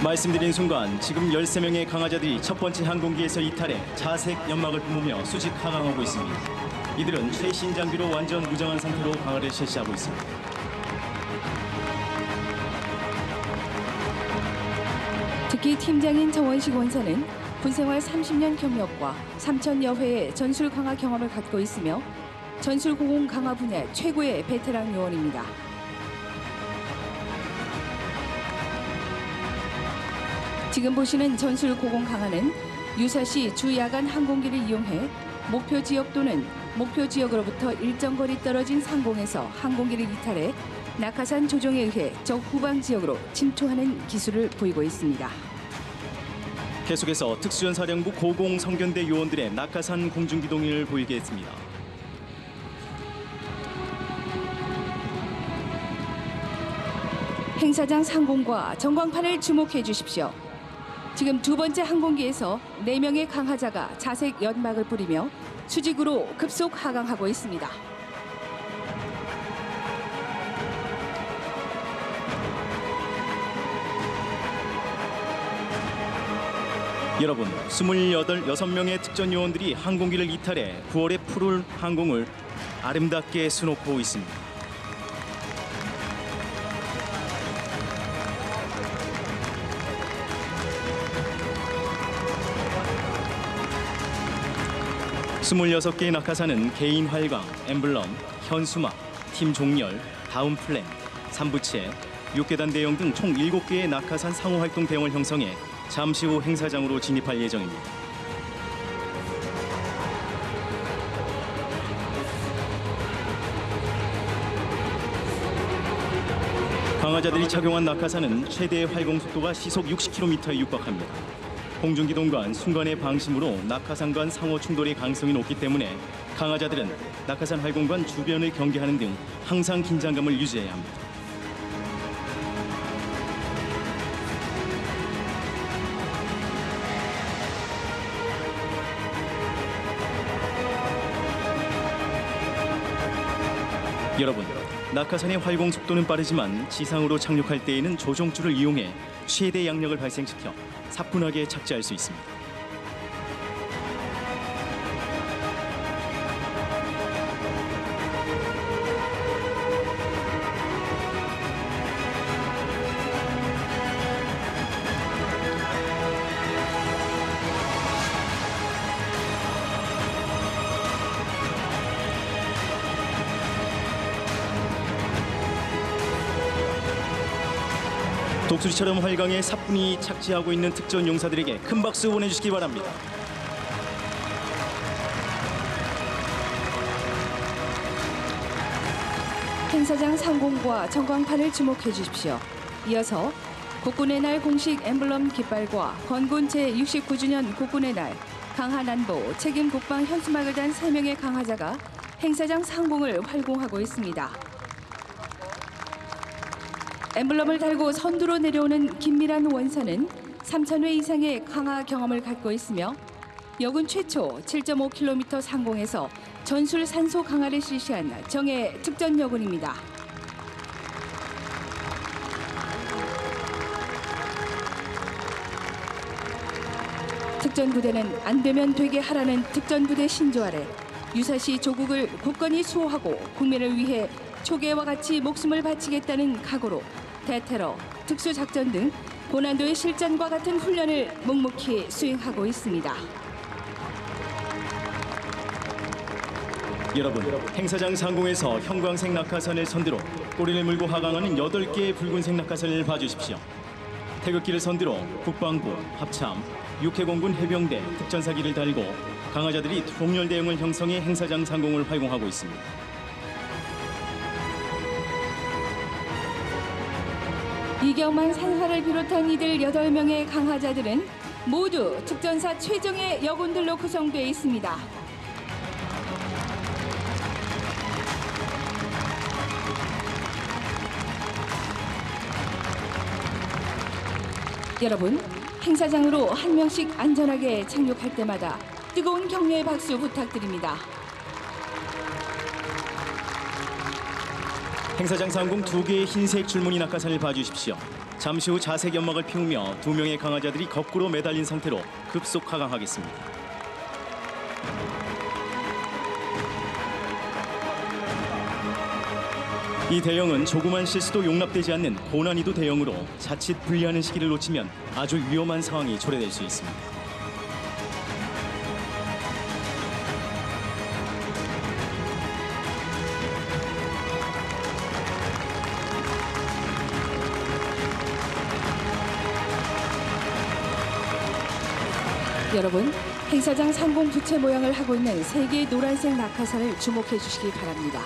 말씀드린 순간 지금 13명의 강화자들이 첫 번째 항공기에서 이탈해 자색 연막을 뿜으며 수직 하강하고 있습니다. 이들은 최신 장비로 완전 무장한 상태로 강화를 실시하고 있습니다. 특히 팀장인 정원식 원사는 군생활 30년 경력과 3,000여 회의 전술 강화 경험을 갖고 있으며 전술 고공 강화 분야 최고의 베테랑 요원입니다. 지금 보시는 전술 고공 강화는 유사시 주야간 항공기를 이용해 목표 지역 또는 목표 지역으로부터 일정 거리 떨어진 상공에서 항공기를 이탈해 낙하산 조종에 의해 적 후방 지역으로 침투하는 기술을 보이고 있습니다. 계속해서 특수연사령부 고공성견대 요원들의 낙하산 공중기동을 보이겠습니다. 행사장 상공과 전광판을 주목해 주십시오. 지금 두 번째 항공기에서 4명의 강화자가 자색 연막을 뿌리며 수직으로 급속 하강하고 있습니다. 여러분, 6명의 특전 요원들이 항공기를 이탈해 9월의 푸른 항공을 아름답게 수놓고 있습니다. 스물여섯 개의 낙하산은 개인 활강, 엠블럼, 현수막, 팀 종렬, 다운 플랜, 삼부체, 6계단 대형 등 총 7개의 낙하산 상호활동 대형을 형성해 잠시 후 행사장으로 진입할 예정입니다. 강화자들이 착용한 낙하산은 최대 활공 속도가 시속 60km에 육박합니다. 공중기동관 순간의 방심으로 낙하산 간 상호 충돌의 가능성이 높기 때문에 강화자들은 낙하산 활공관 주변을 경계하는 등 항상 긴장감을 유지해야 합니다. 여러분, 낙하산의 활공 속도는 빠르지만 지상으로 착륙할 때에는 조종줄을 이용해 최대 양력을 발생시켜 사뿐하게 착지할 수 있습니다. 독수리처럼 활강에 사뿐히 착지하고 있는 특전 용사들에게 큰 박수 보내주시기 바랍니다. 행사장 상공과 전광판을 주목해 주십시오. 이어서 국군의 날 공식 엠블럼 깃발과 건군 제69주년 국군의 날 강하난보 책임 국방 현수막을 단 3명의 강화자가 행사장 상공을 활공하고 있습니다. 엠블럼을 달고 선두로 내려오는 김미란 원사는 3,000회 이상의 강화 경험을 갖고 있으며 여군 최초 7.5km 상공에서 전술 산소 강화를 실시한 정예 특전 여군입니다. 특전부대는 안 되면 되게 하라는 특전부대 신조 아래 유사시 조국을 굳건히 수호하고 국민을 위해 초계와 같이 목숨을 바치겠다는 각오로 대테러, 특수작전 등 고난도의 실전과 같은 훈련을 묵묵히 수행하고 있습니다. 여러분, 행사장 상공에서 형광색 낙하산을 선두로 꼬리를 물고 하강하는 8개의 붉은색 낙하산을 봐주십시오. 태극기를 선두로 국방부, 합참, 육해공군 해병대, 특전사기를 달고 강화자들이 통렬 대형을 형성해 행사장 상공을 활공하고 있습니다. 이경만 산하를 비롯한 이들 8명의 강화자들은 모두 특전사 최정예 여군들로 구성되어 있습니다. 여러분, 행사장으로 한 명씩 안전하게 착륙할 때마다 뜨거운 격려의 박수 부탁드립니다. 행사장 상공 2개의 흰색 줄무늬 낙하산을 봐주십시오. 잠시 후 자색 연막을 피우며 2명의 강화자들이 거꾸로 매달린 상태로 급속 하강하겠습니다. 이 대형은 조그만 실수도 용납되지 않는 고난이도 대형으로 자칫 분리하는 시기를 놓치면 아주 위험한 상황이 초래될 수 있습니다. 여러분, 행사장 상공 부채 모양을 하고 있는 3개의 노란색 낙하산을 주목해 주시기 바랍니다.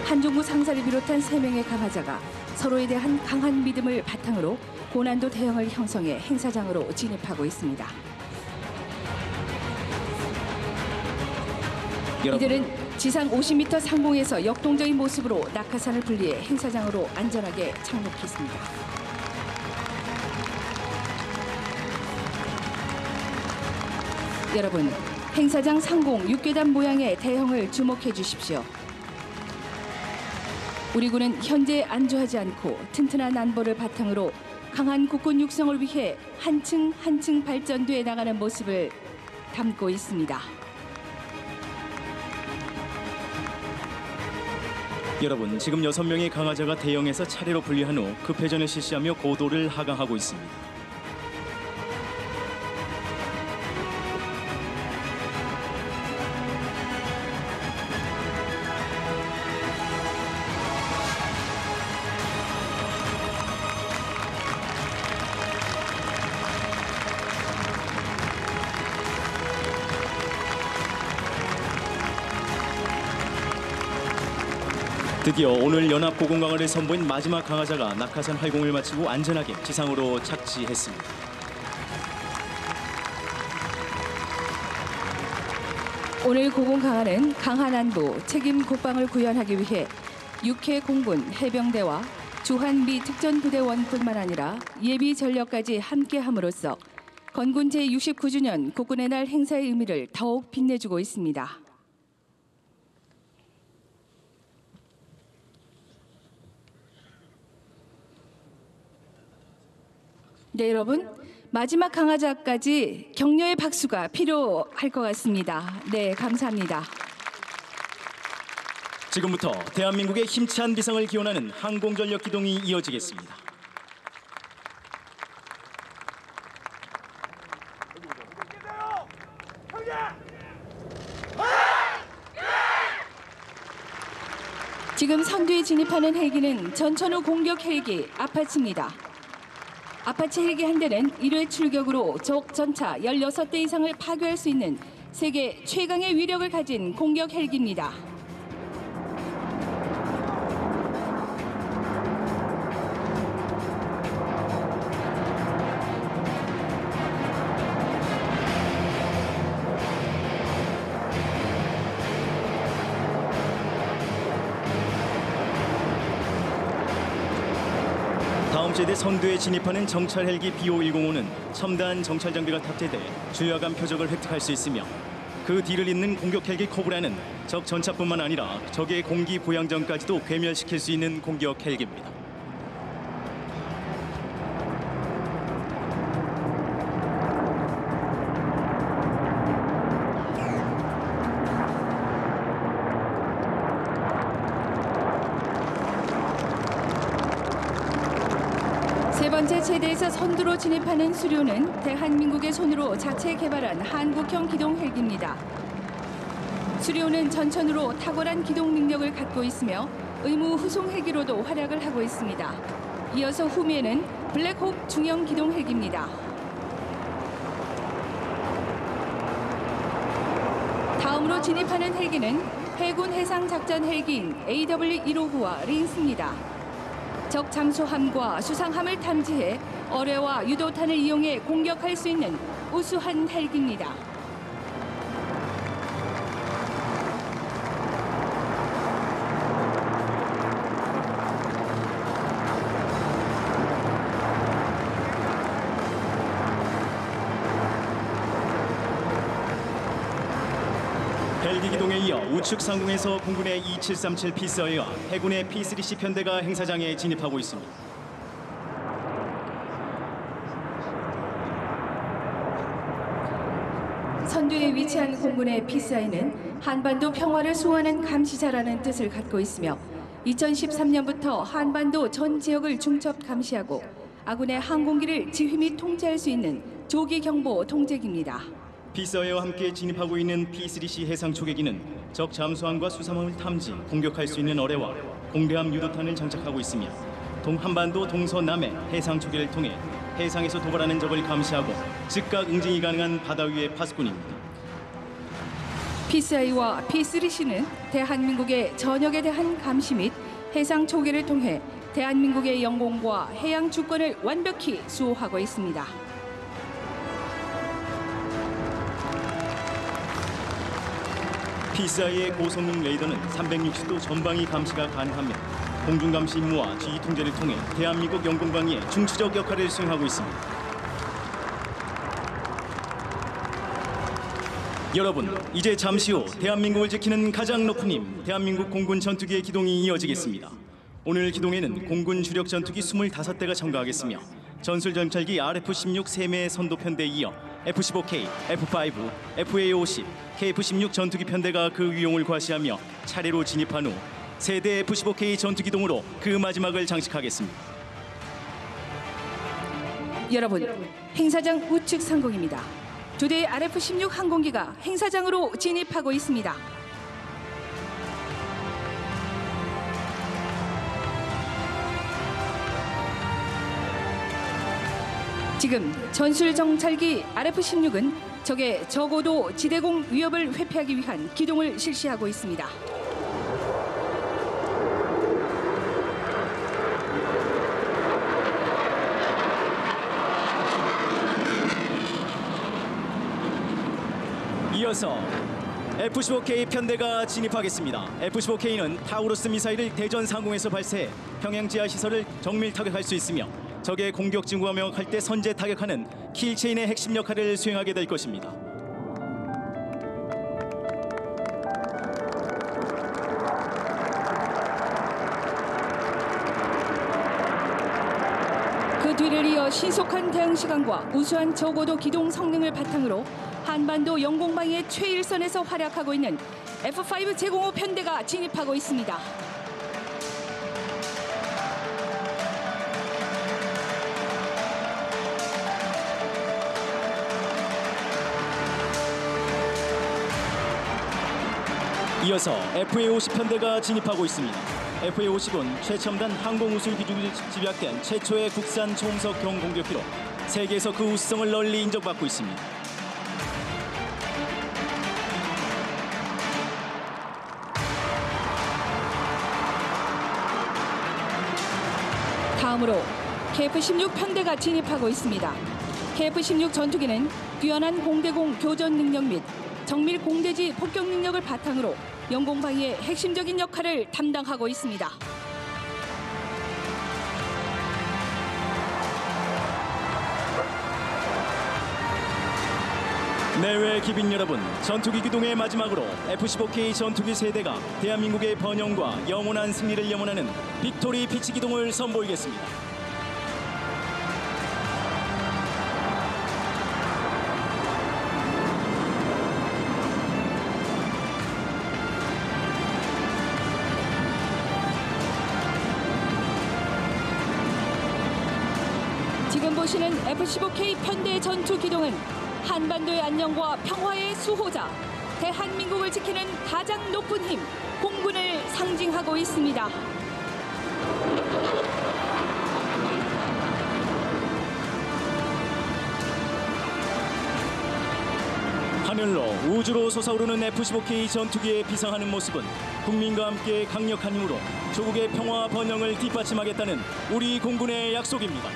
한종구 상사를 비롯한 3명의 강화자가 서로에 대한 강한 믿음을 바탕으로 고난도 대형을 형성해 행사장으로 진입하고 있습니다. 이들은 지상 50m 상공에서 역동적인 모습으로 낙하산을 분리해 행사장으로 안전하게 착륙했습니다. 여러분, 행사장 상공 6계단 모양의 대형을 주목해 주십시오. 우리 군은 현재 안주하지 않고 튼튼한 안보를 바탕으로 강한 국군 육성을 위해 한층 한층 발전돼 나가는 모습을 담고 있습니다. 여러분, 지금 6명의 강화자가 대형에서 차례로 분리한 후 급회전을 실시하며 고도를 하강하고 있습니다. 드디어 오늘 연합 고공 강화를 선보인 마지막 강화자가 낙하산 활공을 마치고 안전하게 지상으로 착지했습니다. 오늘 고공 강화는 강한안보 책임 국방을 구현하기 위해 육해 공군 해병대와 주한 미 특전부대원뿐만 아니라 예비 전력까지 함께함으로써 건군 제69주년 국군의 날 행사의 의미를 더욱 빛내주고 있습니다. 네, 여러분. 마지막 강화자까지 격려의 박수가 필요할 것 같습니다. 네, 감사합니다. 지금부터 대한민국의 힘찬 비상을 기원하는 항공전력 기동이 이어지겠습니다. 지금 선두에 진입하는 헬기는 전천후 공격 헬기 아파치입니다. 아파치 헬기 한 대는 1회 출격으로 적 전차 16대 이상을 파괴할 수 있는 세계 최강의 위력을 가진 공격 헬기입니다. 다음 세대 선두에 진입하는 정찰 헬기 BO105는 첨단 정찰 장비가 탑재돼 주야간 표적을 획득할 수 있으며 그 뒤를 잇는 공격 헬기 코브라는 적 전차뿐만 아니라 적의 공기 보양전까지도 괴멸시킬 수 있는 공격 헬기입니다. 세 번째 체대에서 선두로 진입하는 수료는 대한민국의 손으로 자체 개발한 한국형 기동 헬기입니다. 수료는 전천후로 탁월한 기동 능력을 갖고 있으며 의무 후송 헬기로도 활약을 하고 있습니다. 이어서 후미에는 블랙호크 중형 기동 헬기입니다. 다음으로 진입하는 헬기는 해군 해상작전 헬기인 AW159와 린스입니다. 적 잠수함과 수상함을 탐지해 어뢰와 유도탄을 이용해 공격할 수 있는 우수한 헬기입니다. 헬기 기동에 이어 우측 상공에서 공군의 2737 피스어웨이와 해군의 P3C 편대가 행사장에 진입하고 있습니다. 선두에 위치한 공군의 피스아이는 한반도 평화를 수호하는 감시자라는 뜻을 갖고 있으며 2013년부터 한반도 전 지역을 중첩 감시하고 아군의 항공기를 지휘 및 통제할 수 있는 조기 경보 통제기입니다. 피스어웨이와 함께 진입하고 있는 P3C 해상 초계기는 적 잠수함과 수상함을 탐지, 공격할 수 있는 어뢰와 공대함 유도탄을 장착하고 있으며 동한반도 동서남해 해상 초계를 통해 해상에서 도발하는 적을 감시하고 즉각 응징이 가능한 바다 위의 파수꾼입니다. 피스아이와 P3C는 대한민국의 전역에 대한 감시 및 해상 초계를 통해 대한민국의 영공과 해양 주권을 완벽히 수호하고 있습니다. 피스아이의 고성능 레이더는 360도 전방위 감시가 가능하며 공중 감시 임무와 지휘 통제를 통해 대한민국 영공방위에 중추적 역할을 수행하고 있습니다. 여러분, 이제 잠시 후 대한민국을 지키는 가장 높은 힘, 대한민국 공군 전투기의 기동이 이어지겠습니다. 오늘 기동에는 공군 주력 전투기 25대가 참가하겠으며 전술 정찰기 RF-16 3매 선도 편대에 이어 F-15K, F-5, FA-50, KF-16 전투기 편대가 그 위용을 과시하며 차례로 진입한 후 세대 F-15K 전투기동으로 그 마지막을 장식하겠습니다. 여러분, 행사장 우측 상공입니다. 두 대의 RF-16 항공기가 행사장으로 진입하고 있습니다. 지금 전술 정찰기 RF-16은 적의 저고도 지대공 위협을 회피하기 위한 기동을 실시하고 있습니다. 이어서 F-15K 편대가 진입하겠습니다. F-15K는 타우루스 미사일을 대전 상공에서 발사해 평양 지하 시설을 정밀 타격할 수 있으며 적의 공격 징후가 명확할 때 선제 타격하는 킬체인의 핵심 역할을 수행하게 될 것입니다. 그 뒤를 이어 신속한 대응 시간과 우수한 저고도 기동 성능을 바탕으로 한반도 영공방위의 최일선에서 활약하고 있는 F-5 제공호 편대가 진입하고 있습니다. 이어서 FA-50 편대가 진입하고 있습니다. FA-50은 최첨단 항공우술 기술이 집약된 최초의 국산 초음속형 공격기로 세계에서 그 우수성을 널리 인정받고 있습니다. 다음으로 KF-16 편대가 진입하고 있습니다. KF-16 전투기는 뛰어난 공대공 교전 능력 및 정밀 공대지 폭격 능력을 바탕으로 영공방위의 핵심적인 역할을 담당하고 있습니다. 내외 기빈 여러분, 전투기 기동의 마지막으로 F-15K 전투기 세대가 대한민국의 번영과 영원한 승리를 염원하는 빅토리 피치 기동을 선보이겠습니다. 지금 보시는 F-15K 편대 전투 기동은 한반도의 안녕과 평화의 수호자, 대한민국을 지키는 가장 높은 힘, 공군을 상징하고 있습니다. 하늘로 우주로 솟아오르는 F-15K 전투기의 비상하는 모습은 국민과 함께 강력한 힘으로 조국의 평화 번영을 뒷받침하겠다는 우리 공군의 약속입니다.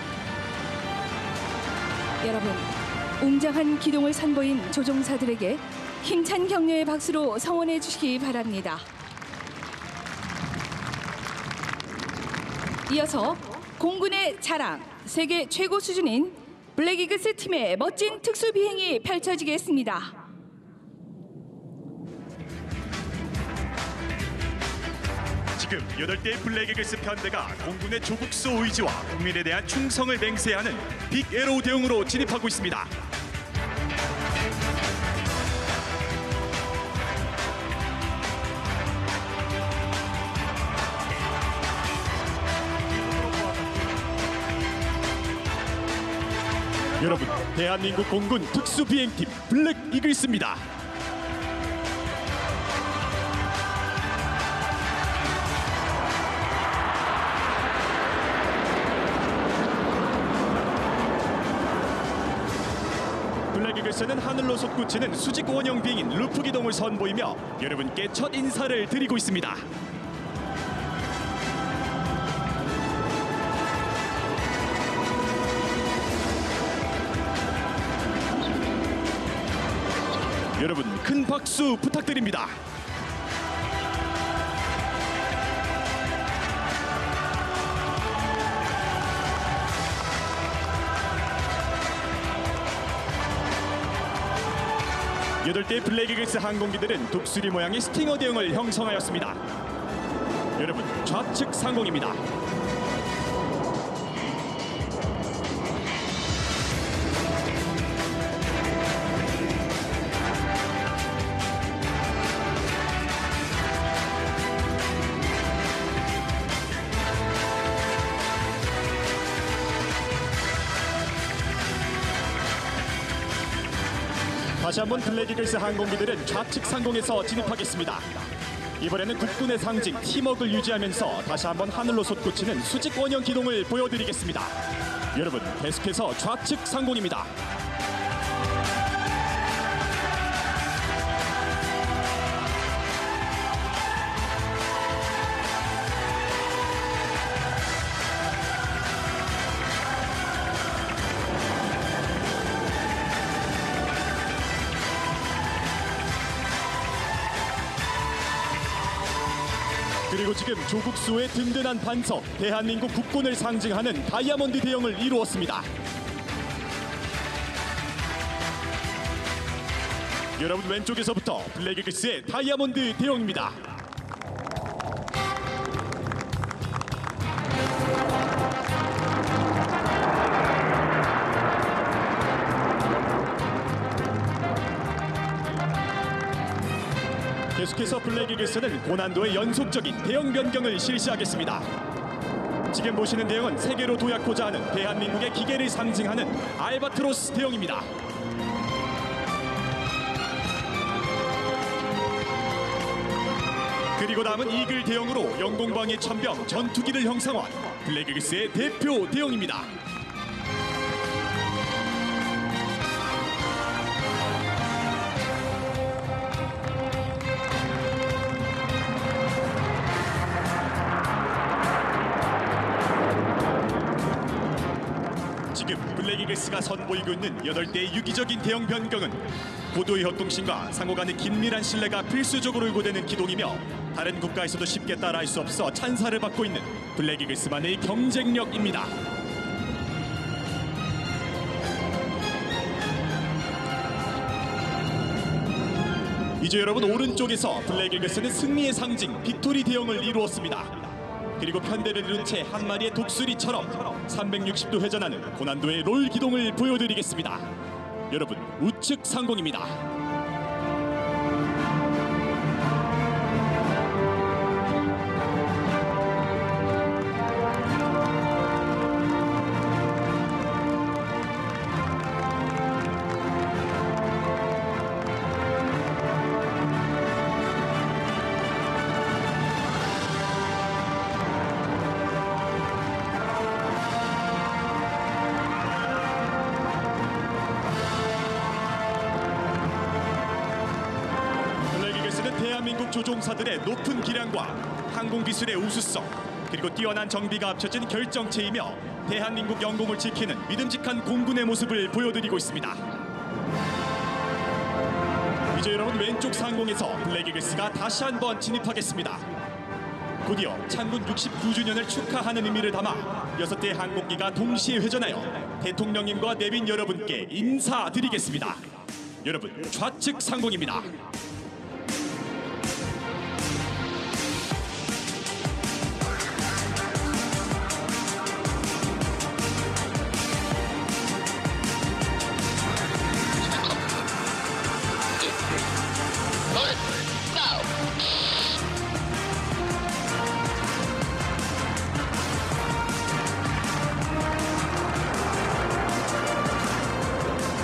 여러분, 웅장한 기동을 선보인 조종사들에게 힘찬 격려의 박수로 성원해 주시기 바랍니다. 이어서 공군의 자랑, 세계 최고 수준인 블랙이글스 팀의 멋진 특수 비행이 펼쳐지겠습니다. 지금 8대의 블랙이글스 편대가 공군의 조국수 의지와 국민에 대한 충성을 맹세하는 빅 에로우 대응으로 진입하고 있습니다. 여러분, 대한민국 공군 특수비행팀 블랙이글스입니다. 블랙이글스는 하늘로 솟구치는 수직 원형 비행인 루프 기동을 선보이며 여러분께 첫 인사를 드리고 있습니다. 여러분, 큰 박수 부탁드립니다. 여덟 대의 블랙이글스 항공기들은 독수리 모양의 스팅어 대형을 형성하였습니다. 여러분, 좌측 상공입니다. 다시 한번 블랙이글스 항공기들은 좌측 상공에서 진입하겠습니다. 이번에는 국군의 상징 팀워크를 유지하면서 다시 한번 하늘로 솟구치는 수직 원형 기동을 보여드리겠습니다. 여러분, 계속해서 좌측 상공입니다. 그리고 지금 조국 수호의 든든한 반석, 대한민국 국군을 상징하는 다이아몬드 대형을 이루었습니다. 여러분, 왼쪽에서부터 블랙 이글스의 다이아몬드 대형입니다. 계속해서 블랙 이글스는 고난도의 연속적인 대형 변경을 실시하겠습니다. 지금 보시는 대형은 세계로 도약하고자 하는 대한민국의 기계를 상징하는 알바트로스 대형입니다. 그리고 다음은 이글 대형으로 영공방위 천병 전투기를 형상화한 블랙 이글스의 대표 대형입니다. 지금 블랙 이글스가 선보이고 있는 8대의 유기적인 대형 변경은 고도의 협동심과 상호 간의 긴밀한 신뢰가 필수적으로 요구되는 기동이며 다른 국가에서도 쉽게 따라할 수 없어 찬사를 받고 있는 블랙 이글스만의 경쟁력입니다. 이제 여러분, 오른쪽에서 블랙 이글스는 승리의 상징 빅토리 대형을 이루었습니다. 그리고 편대를 이룬 채 한 마리의 독수리처럼 360도 회전하는 고난도의 롤 기동을 보여드리겠습니다. 여러분, 우측 상공입니다. 대한민국 조종사들의 높은 기량과 항공기술의 우수성, 그리고 뛰어난 정비가 합쳐진 결정체이며 대한민국 영공을 지키는 믿음직한 공군의 모습을 보여드리고 있습니다. 이제 여러분, 왼쪽 상공에서 블랙 이글스가 다시 한번 진입하겠습니다. 곧이어 창군 69주년을 축하하는 의미를 담아 6대 항공기가 동시에 회전하여 대통령님과 내빈 여러분께 인사드리겠습니다. 여러분, 좌측 상공입니다.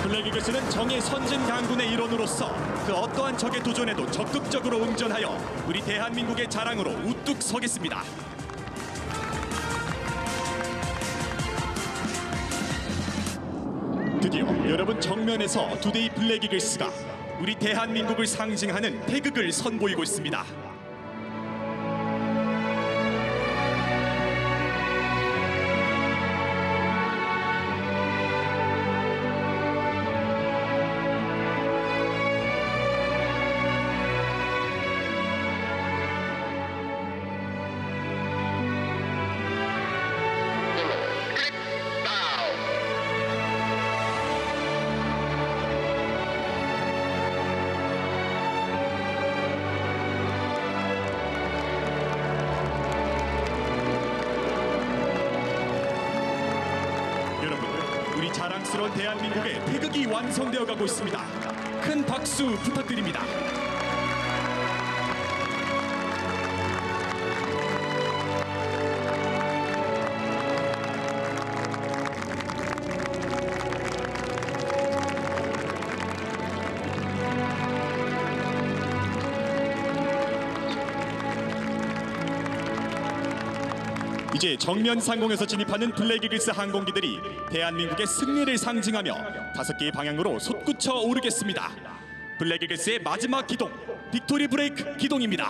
블랙 이글스는 정의 선진 강군의 일원으로서 그 어떠한 적의 도전에도 적극적으로 응전하여 우리 대한민국의 자랑으로 우뚝 서겠습니다. 드디어 여러분, 정면에서 투데이 블랙 이글스가 우리 대한민국을 상징하는 태극을 선보이고 있습니다. 우리 자랑스러운 대한민국의 태극이 완성되어 가고 있습니다. 큰 박수 부탁드립니다. 이제 정면 상공에서 진입하는 블랙 이글스 항공기들이 대한민국의 승리를 상징하며 5개의 방향으로 솟구쳐 오르겠습니다. 블랙 이글스의 마지막 기동, 빅토리 브레이크 기동입니다.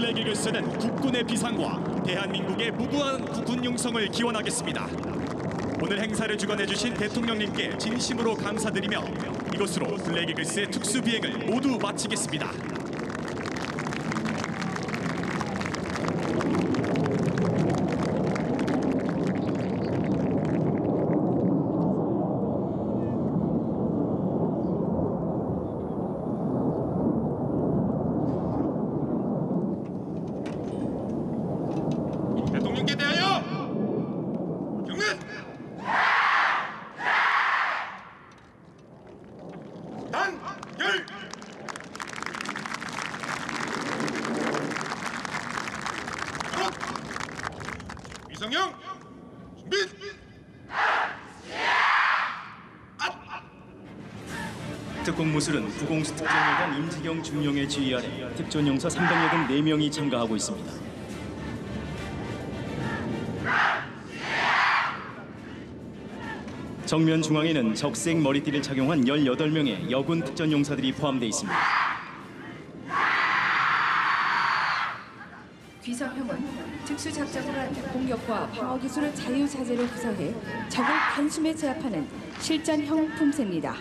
블랙 이글스는 국군의 비상과 대한민국의 무고한 국군 용성을 기원하겠습니다. 오늘 행사를 주관해주신 대통령님께 진심으로 감사드리며 이것으로 블랙 이글스의 특수 비행을 모두 마치겠습니다. 대통령께 대하여 경례. 단결. 이성영 준비. 특공무술은 부공수 특전여단 임지경 중령의 지휘 아래 특전용사 384명이 참가하고 있습니다. 정면 중앙에는 적색 머리띠를 착용한 18명의 여군 특전용사들이 포함되어 있습니다. 귀성형은 특수작전을 한 공격과 방어 기술을 자유자재로 구사해 적을 단숨에 제압하는 실전형 품새입니다.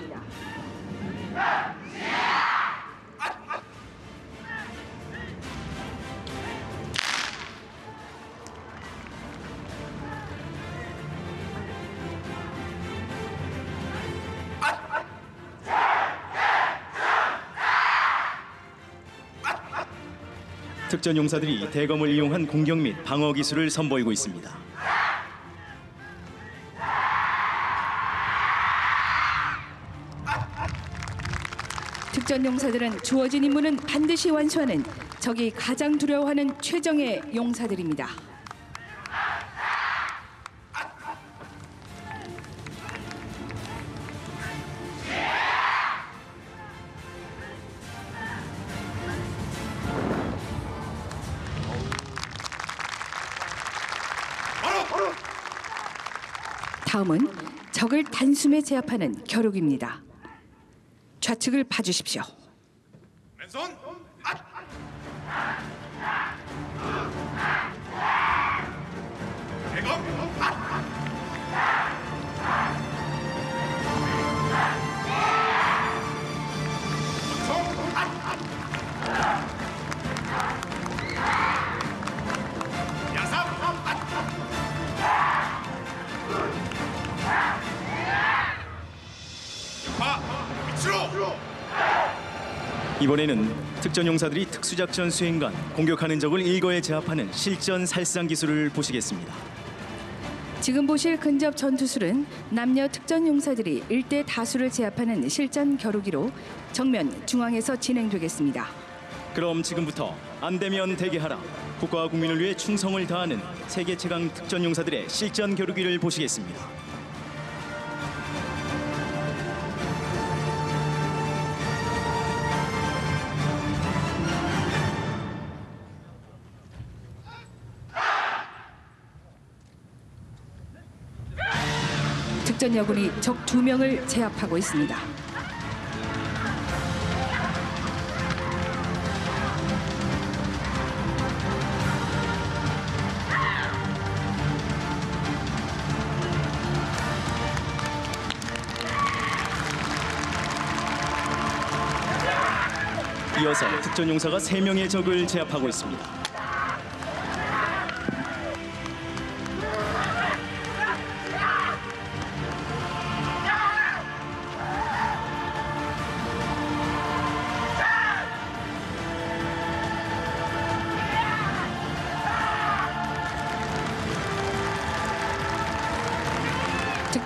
특전용사들이 대검을 이용한 공격 및 방어 기술을 선보이고 있습니다. 특전용사들은 주어진 임무는 반드시 완수하는 적이 가장 두려워하는 최정의 용사들입니다. 다음은 적을 단숨에 제압하는 겨루기입니다. 좌측을 봐주십시오. 왼손. 대검. 이번에는 특전용사들이 특수작전 수행관, 공격하는 적을 일거에 제압하는 실전 살상 기술을 보시겠습니다. 지금 보실 근접 전투술은 남녀 특전용사들이 일대 다수를 제압하는 실전 겨루기로 정면 중앙에서 진행되겠습니다. 그럼 지금부터 안되면 대기하라. 국가와 국민을 위해 충성을 다하는 세계 최강 특전용사들의 실전 겨루기를 보시겠습니다. 특전 여군이 적 2명을 제압하고 있습니다. 이어서 특전용사가 3명의 적을 제압하고 있습니다.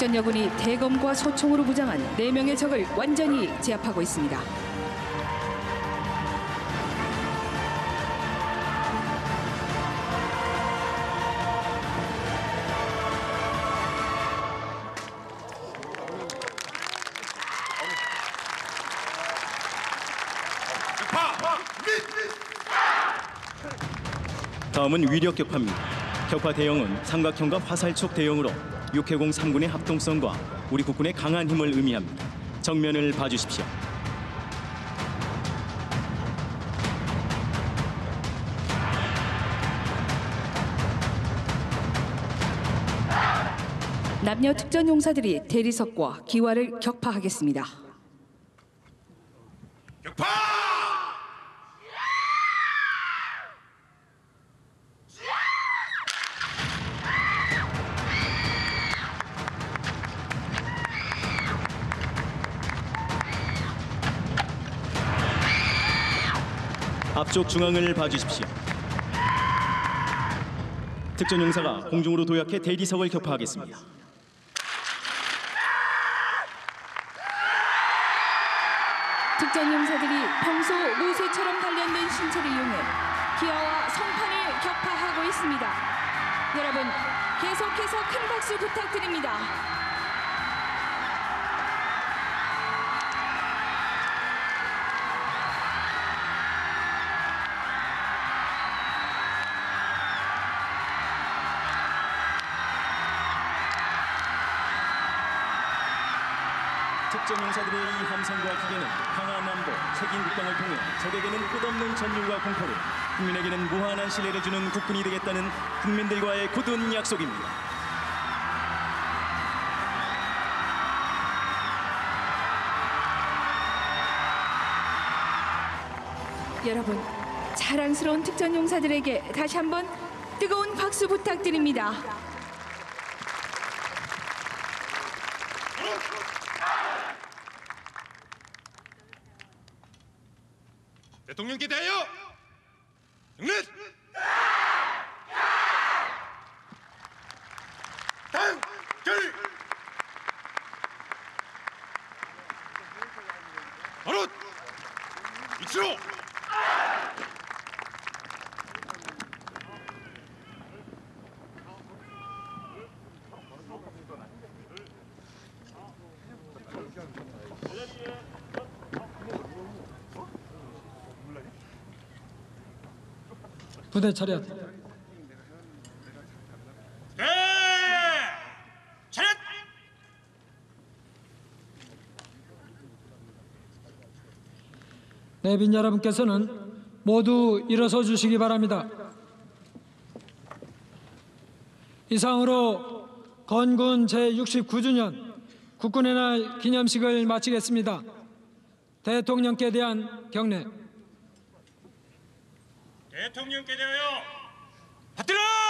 특전 여군이 대검과 소총으로 무장한 4명의 적을 완전히 제압하고 있습니다. 다음은 위력 격파입니다. 격파 대형은 삼각형과 화살촉 대형으로 육해공 3군의 합동성과 우리 국군의 강한 힘을 의미합니다. 정면을 봐주십시오. 남녀 특전 용사들이 대리석과 기와를 격파하겠습니다. 격파! 앞쪽 중앙을 봐주십시오. 특전 용사가 공중으로 도약해 대리석을 격파하겠습니다. 특전 용사들이 평소 모세처럼 단련된 신체를 이용해 기와와 성판을 격파하고 있습니다. 여러분, 계속해서 큰 박수 부탁드립니다. 특전 용사들의 이 함성과 기계는 강한 안보, 책임 국방을 통해 적에게는 끝없는 전율과 공포를, 국민에게는 무한한 신뢰를 주는 국군이 되겠다는 국민들과의 굳은 약속입니다. 여러분, 자랑스러운 특전 용사들에게 다시 한번 뜨거운 박수 부탁드립니다. 대통령께 대하여 경례! 단결! 바로 위치로! 부대 차렷. 차렷! 내빈 여러분께서는 모두 일어서 주시기 바랍니다. 이상으로 건군 제69주년 국군의 날 기념식을 마치겠습니다. 대통령께 대한 경례. 대통령께 대하여 받들어!